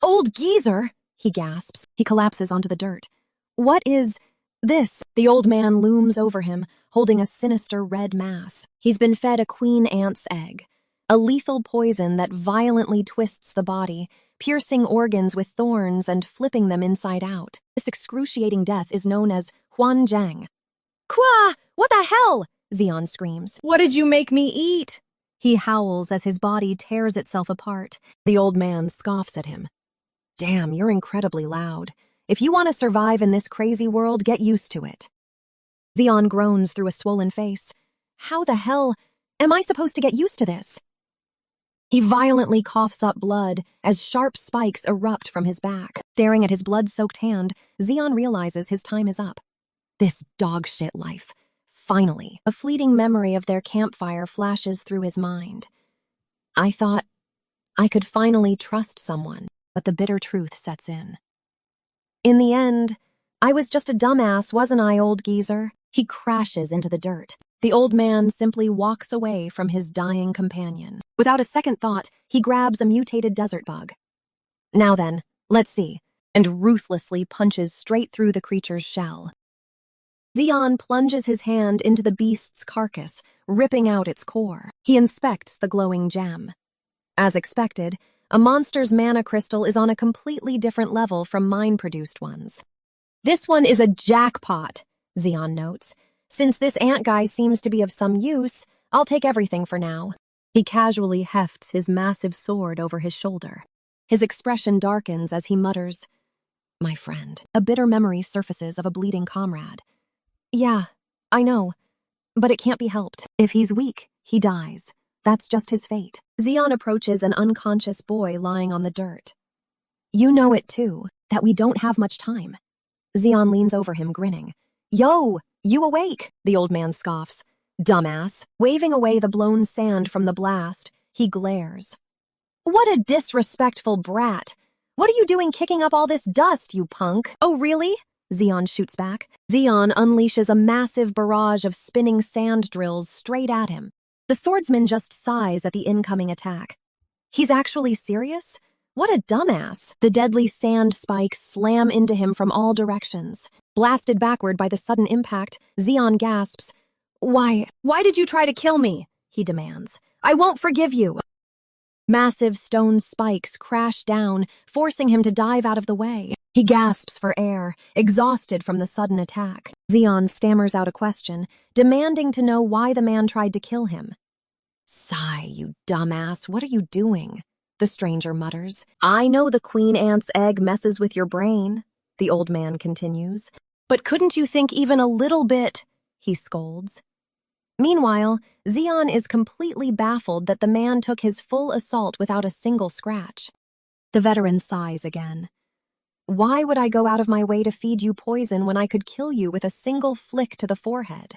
Old geezer, he gasps. He collapses onto the dirt. What is... this? The old man looms over him, holding a sinister red mass. He's been fed a queen ant's egg, a lethal poison that violently twists the body, piercing organs with thorns and flipping them inside out. This excruciating death is known as Huanjiang. Qua! What the hell? Zeon screams. What did you make me eat? He howls as his body tears itself apart. The old man scoffs at him. Damn, you're incredibly loud. If you want to survive in this crazy world, get used to it. Zeon groans through a swollen face. How the hell am I supposed to get used to this? He violently coughs up blood as sharp spikes erupt from his back. Staring at his blood-soaked hand, Zeon realizes his time is up. This dog-shit life. Finally, a fleeting memory of their campfire flashes through his mind. I thought I could finally trust someone, but the bitter truth sets in. In the end, I was just a dumbass, wasn't I, old geezer? He crashes into the dirt. The old man simply walks away from his dying companion. Without a second thought, he grabs a mutated desert bug. Now then, let's see, and ruthlessly punches straight through the creature's shell. Zeon plunges his hand into the beast's carcass, ripping out its core. He inspects the glowing gem. As expected, a monster's mana crystal is on a completely different level from mine-produced ones. This one is a jackpot, Zeon notes. Since this ant guy seems to be of some use, I'll take everything for now. He casually hefts his massive sword over his shoulder. His expression darkens as he mutters, My friend. A bitter memory surfaces of a bleeding comrade. Yeah, I know, but it can't be helped. If he's weak, he dies. That's just his fate. Zeon approaches an unconscious boy lying on the dirt. You know it too, that we don't have much time. Zeon leans over him, grinning. Yo, you awake? The old man scoffs. Dumbass. Waving away the blown sand from the blast, he glares. What a disrespectful brat. What are you doing kicking up all this dust, you punk? Oh, really? Zeon shoots back. Zeon unleashes a massive barrage of spinning sand drills straight at him. The swordsman just sighs at the incoming attack. He's actually serious? What a dumbass. The deadly sand spikes slam into him from all directions. Blasted backward by the sudden impact, Zeon gasps. Why did you try to kill me? He demands. I won't forgive you. Massive stone spikes crash down, forcing him to dive out of the way. He gasps for air, exhausted from the sudden attack. Zeon stammers out a question, demanding to know why the man tried to kill him. "Sigh, you dumbass, what are you doing?" the stranger mutters. "I know the queen ant's egg messes with your brain," the old man continues. "But couldn't you think even a little bit?" he scolds. Meanwhile, Zeon is completely baffled that the man took his full assault without a single scratch. The veteran sighs again. "Why would I go out of my way to feed you poison when I could kill you with a single flick to the forehead?"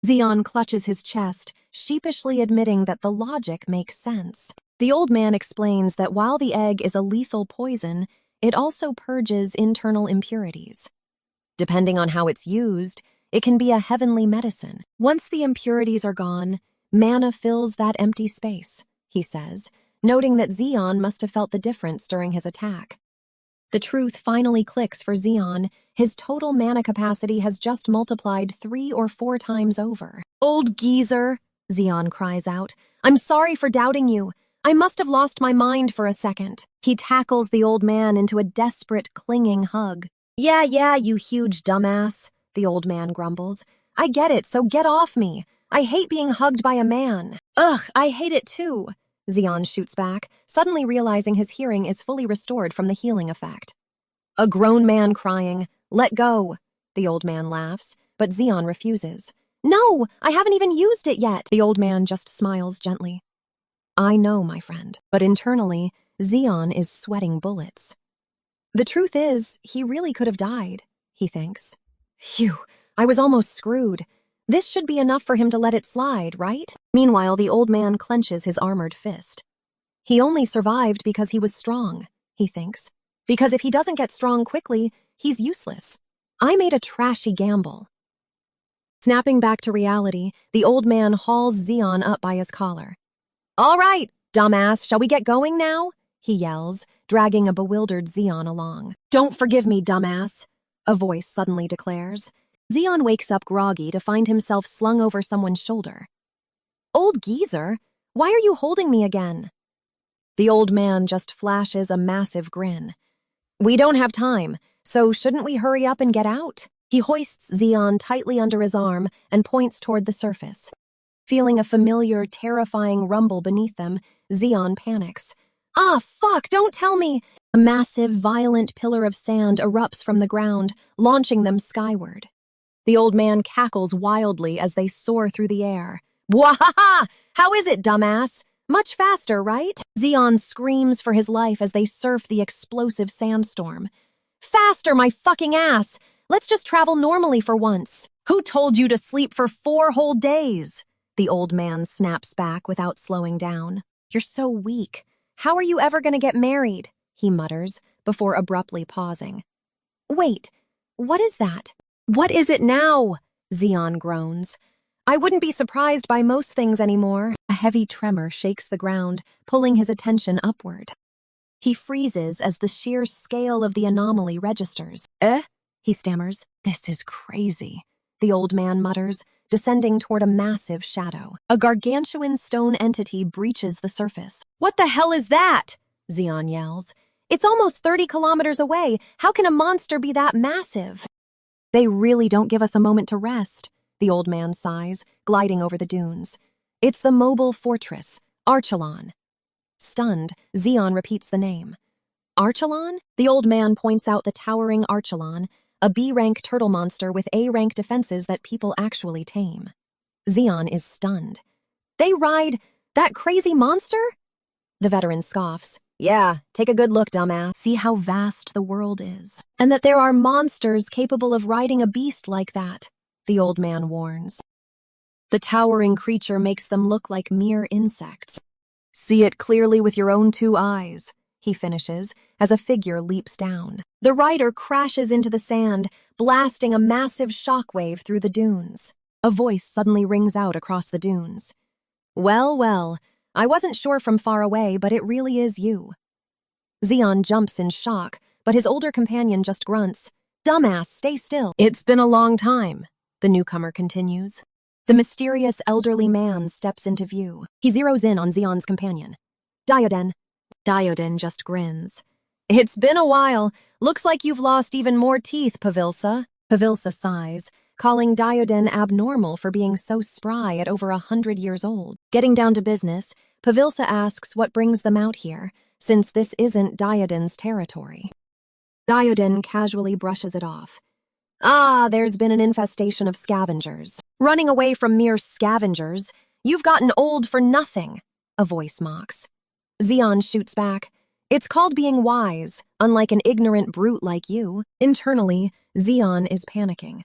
Zeon clutches his chest, sheepishly admitting that the logic makes sense. The old man explains that while the egg is a lethal poison, it also purges internal impurities. Depending on how it's used, it can be a heavenly medicine. Once the impurities are gone, mana fills that empty space, he says, noting that Zeon must have felt the difference during his attack. The truth finally clicks for Zeon. His total mana capacity has just multiplied 3 or 4 times over. "Old geezer," Zeon cries out. "I'm sorry for doubting you. I must have lost my mind for a second." He tackles the old man into a desperate, clinging hug. Yeah, you huge dumbass," the old man grumbles. "I get it, so get off me. I hate being hugged by a man." "Ugh, I hate it too," Zeon shoots back, suddenly realizing his hearing is fully restored from the healing effect. A grown man crying, "Let go," the old man laughs, but Zeon refuses. "No, I haven't even used it yet." The old man just smiles gently. "I know, my friend," but internally, Zeon is sweating bullets. The truth is, he really could have died, he thinks. Phew, I was almost screwed. This should be enough for him to let it slide, right? Meanwhile, the old man clenches his armored fist. He only survived because he was strong, he thinks. Because if he doesn't get strong quickly, he's useless. I made a trashy gamble. Snapping back to reality, the old man hauls Zeon up by his collar. "All right, dumbass, shall we get going now?" he yells, dragging a bewildered Zeon along. "Don't forgive me, dumbass," a voice suddenly declares. Zeon wakes up groggy to find himself slung over someone's shoulder. "Old geezer, why are you holding me again?" The old man just flashes a massive grin. "We don't have time, so shouldn't we hurry up and get out?" He hoists Zeon tightly under his arm and points toward the surface. Feeling a familiar, terrifying rumble beneath them, Zeon panics. "Ah, fuck, don't tell me!" A massive, violent pillar of sand erupts from the ground, launching them skyward. The old man cackles wildly as they soar through the air. "Wahaha! How is it, dumbass? Much faster, right?" Zeon screams for his life as they surf the explosive sandstorm. "Faster, my fucking ass! Let's just travel normally for once." "Who told you to sleep for 4 whole days?" The old man snaps back without slowing down. "You're so weak. How are you ever going to get married?" he mutters, before abruptly pausing. "Wait, what is that?" "What is it now?" Zeon groans. "I wouldn't be surprised by most things anymore." A heavy tremor shakes the ground, pulling his attention upward. He freezes as the sheer scale of the anomaly registers. He stammers. "This is crazy," the old man mutters, descending toward a massive shadow. A gargantuan stone entity breaches the surface. "What the hell is that?" Zeon yells. "It's almost 30 kilometers away. How can a monster be that massive?" "They really don't give us a moment to rest," the old man sighs, gliding over the dunes. "It's the mobile fortress, Archelon." Stunned, Zeon repeats the name. "Archelon?" The old man points out the towering Archelon, a B-rank turtle monster with A-rank defenses that people actually tame. Zeon is stunned. "They ride that crazy monster?" The veteran scoffs. "Yeah, take a good look, dumbass. See how vast the world is. And that there are monsters capable of riding a beast like that," the old man warns. The towering creature makes them look like mere insects. "See it clearly with your own 2 eyes," he finishes, as a figure leaps down. The rider crashes into the sand, blasting a massive shockwave through the dunes. A voice suddenly rings out across the dunes. Well, I wasn't sure from far away, but it really is you." Zeon jumps in shock, but his older companion just grunts. "Dumbass, stay still." "It's been a long time," the newcomer continues. The mysterious elderly man steps into view. He zeroes in on Zeon's companion. Dioden. Dioden just grins. It's been a while. Looks like you've lost even more teeth, Pavilsa. Pavilsa sighs, calling Dioden abnormal for being so spry at over 100 years old. Getting down to business, Pavilsa asks what brings them out here, since this isn't Dioden's territory. Dioden casually brushes it off. There's been an infestation of scavengers. Running away from mere scavengers, you've gotten old for nothing, a voice mocks. Zeon shoots back. It's called being wise, unlike an ignorant brute like you. Internally, Zeon is panicking.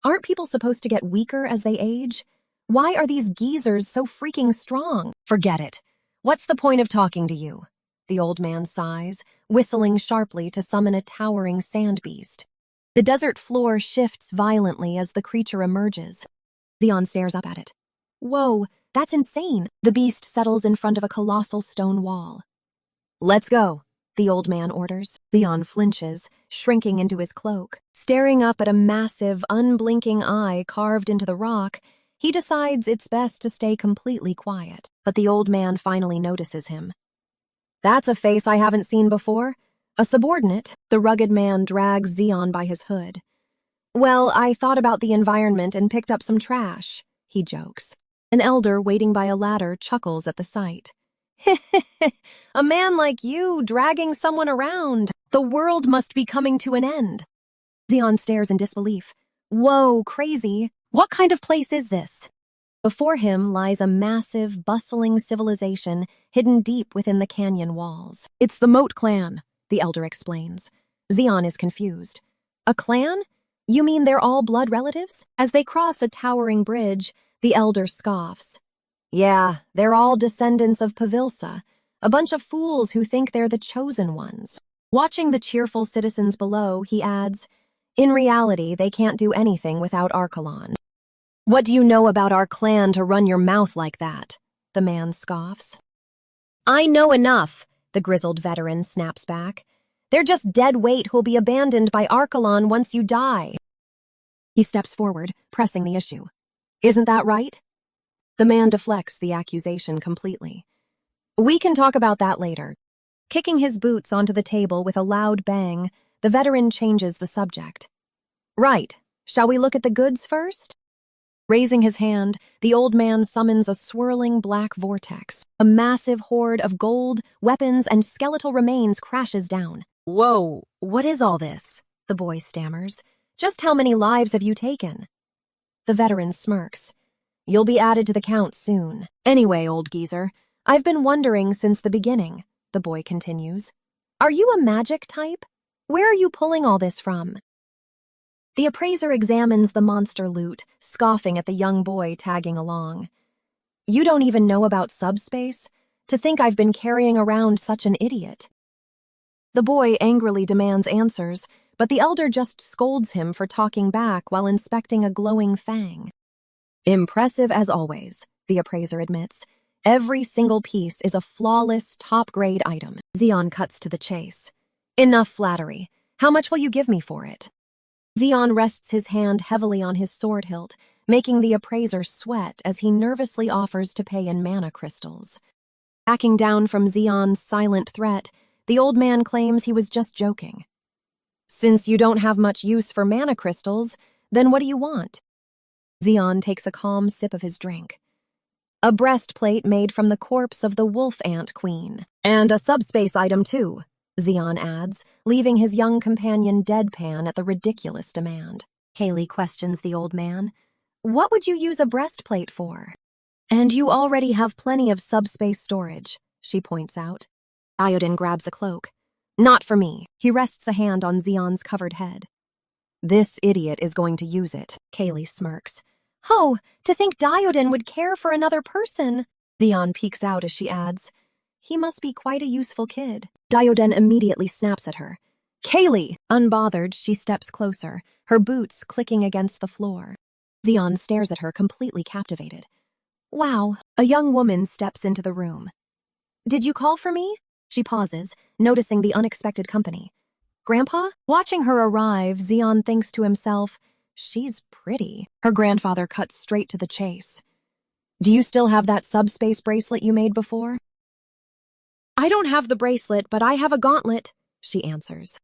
Aren't people supposed to get weaker as they age? Why are these geezers so freaking strong? Forget it. What's the point of talking to you? The old man sighs, whistling sharply to summon a towering sand beast. The desert floor shifts violently as the creature emerges. Zeon stares up at it. Whoa, that's insane. The beast settles in front of a colossal stone wall. Let's go, the old man orders. Zeon flinches, shrinking into his cloak. Staring up at a massive, unblinking eye carved into the rock, he decides it's best to stay completely quiet. But the old man finally notices him. That's a face I haven't seen before. A subordinate, the rugged man drags Zeon by his hood. Well, I thought about the environment and picked up some trash, he jokes. An elder waiting by a ladder chuckles at the sight. A man like you dragging someone around. The world must be coming to an end. Zeon stares in disbelief. Whoa, crazy. What kind of place is this? Before him lies a massive, bustling civilization hidden deep within the canyon walls. It's the Moat clan, the elder explains. Zeon is confused. A clan? You mean they're all blood relatives? As they cross a towering bridge, the elder scoffs. Yeah, they're all descendants of Pavilsa, a bunch of fools who think they're the chosen ones. Watching the cheerful citizens below, he adds, in reality, they can't do anything without Archelon. What do you know about our clan to run your mouth like that? The man scoffs. I know enough, the grizzled veteran snaps back. They're just dead weight who'll be abandoned by Archelon once you die. He steps forward, pressing the issue. Isn't that right? The man deflects the accusation completely. We can talk about that later. Kicking his boots onto the table with a loud bang, the veteran changes the subject. Right, shall we look at the goods first? Raising his hand, the old man summons a swirling black vortex. A massive horde of gold, weapons, and skeletal remains crashes down. Whoa, what is all this? The boy stammers. Just how many lives have you taken? The veteran smirks. You'll be added to the count soon. Anyway, old geezer, I've been wondering since the beginning, the boy continues. Are you a magic type? Where are you pulling all this from? The appraiser examines the monster loot, scoffing at the young boy tagging along. You don't even know about subspace? To think I've been carrying around such an idiot. The boy angrily demands answers, but the elder just scolds him for talking back while inspecting a glowing fang. Impressive as always, the appraiser admits. Every single piece is a flawless, top-grade item. Zeon cuts to the chase. Enough flattery. How much will you give me for it? Zeon rests his hand heavily on his sword hilt, making the appraiser sweat as he nervously offers to pay in mana crystals. Backing down from Zeon's silent threat, the old man claims he was just joking. Since you don't have much use for mana crystals, then what do you want? Zeon takes a calm sip of his drink. A breastplate made from the corpse of the wolf ant queen. And a subspace item too, Zeon adds, leaving his young companion deadpan at the ridiculous demand. Kaylee questions the old man. What would you use a breastplate for? And you already have plenty of subspace storage, she points out. Iodin grabs a cloak. Not for me. He rests a hand on Zeon's covered head. This idiot is going to use it, Kaylee smirks. Oh, to think Diodin would care for another person. Zeon peeks out as she adds, he must be quite a useful kid. Diodin immediately snaps at her. Kaylee! Unbothered, she steps closer, her boots clicking against the floor. Zeon stares at her, completely captivated. Wow, a young woman steps into the room. Did you call for me? She pauses, noticing the unexpected company. Grandpa? Watching her arrive, Zeon thinks to himself, she's pretty. Her grandfather cuts straight to the chase. Do you still have that subspace bracelet you made before? I don't have the bracelet, but I have a gauntlet, she answers.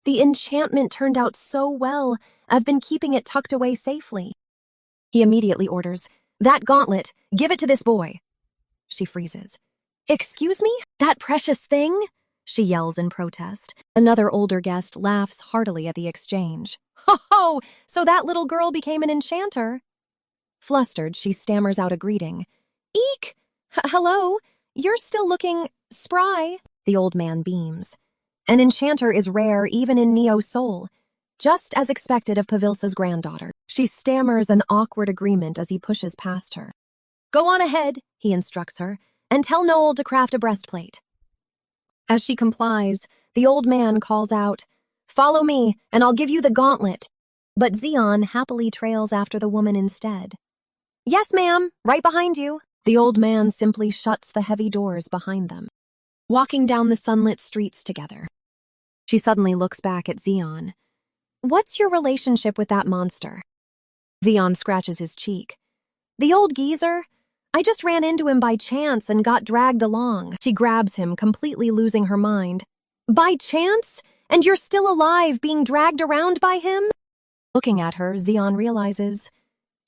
The enchantment turned out so well, I've been keeping it tucked away safely. He immediately orders, That gauntlet, give it to this boy. She freezes. Excuse me? That precious thing? She yells in protest. Another older guest laughs heartily at the exchange. Ho ho! So that little girl became an enchanter. Flustered, she stammers out a greeting. Eek! Hello? You're still looking spry. The old man beams. An enchanter is rare even in Neo Soul, just as expected of Pavilsa's granddaughter. She stammers an awkward agreement as he pushes past her. Go on ahead, he instructs her, and tell Noel to craft a breastplate. As she complies, the old man calls out, Follow me, and I'll give you the gauntlet. But Zeon happily trails after the woman instead. Yes, ma'am, right behind you. The old man simply shuts the heavy doors behind them, walking down the sunlit streets together. She suddenly looks back at Zeon. What's your relationship with that monster? Zeon scratches his cheek. The old geezer? I just ran into him by chance and got dragged along. She grabs him, completely losing her mind. By chance? And you're still alive, being dragged around by him? Looking at her, Zeon realizes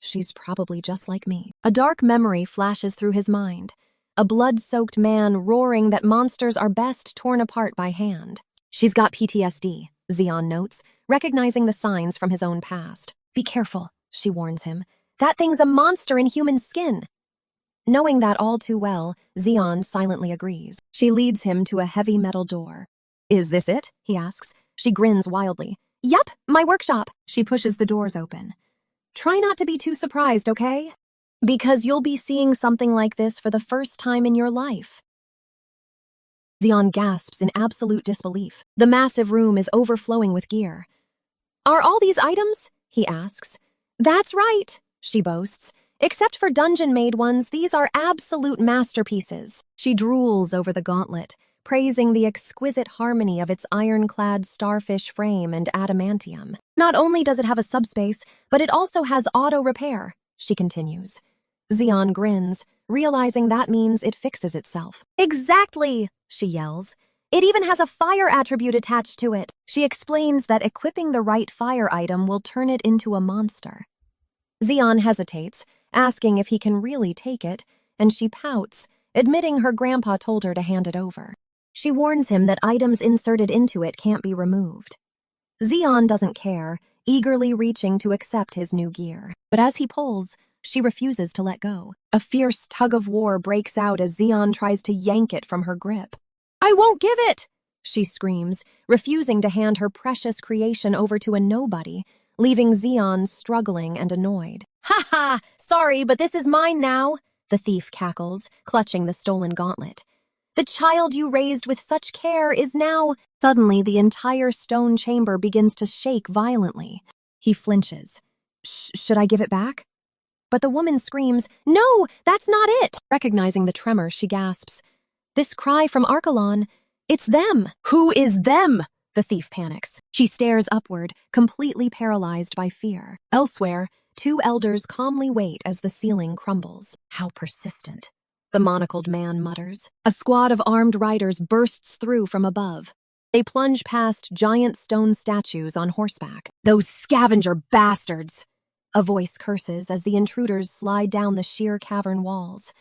she's probably just like me. A dark memory flashes through his mind. A blood-soaked man roaring that monsters are best torn apart by hand. She's got PTSD, Zeon notes, recognizing the signs from his own past. Be careful, she warns him. That thing's a monster in human skin. Knowing that all too well, Zeon silently agrees. She leads him to a heavy metal door. Is this it? He asks. She grins wildly. Yep, my workshop. She pushes the doors open. Try not to be too surprised, okay? Because you'll be seeing something like this for the first time in your life. Zeon gasps in absolute disbelief. The massive room is overflowing with gear. Are all these items? He asks. That's right, she boasts. Except for dungeon-made ones, these are absolute masterpieces. She drools over the gauntlet, praising the exquisite harmony of its ironclad starfish frame and adamantium. Not only does it have a subspace, but it also has auto-repair, she continues. Zeon grins, realizing that means it fixes itself. Exactly, she yells. It even has a fire attribute attached to it. She explains that equipping the right fire item will turn it into a monster. Zeon hesitates, asking if he can really take it, and she pouts, admitting her grandpa told her to hand it over. She warns him that items inserted into it can't be removed. Zeon doesn't care, eagerly reaching to accept his new gear. But as he pulls, she refuses to let go. A fierce tug-of-war breaks out as Zeon tries to yank it from her grip. I won't give it! She screams, refusing to hand her precious creation over to a nobody, leaving Zeon struggling and annoyed. Ha ha! Sorry, but this is mine now, the thief cackles, clutching the stolen gauntlet. The child you raised with such care is now... Suddenly, the entire stone chamber begins to shake violently. He flinches. Should I give it back? But the woman screams, No, that's not it! Recognizing the tremor, she gasps. This cry from Archelon, it's them! Who is them? The thief panics. She stares upward, completely paralyzed by fear. Elsewhere, two elders calmly wait as the ceiling crumbles. How persistent, the monocled man mutters. A squad of armed riders bursts through from above. They plunge past giant stone statues on horseback. Those scavenger bastards! A voice curses as the intruders slide down the sheer cavern walls.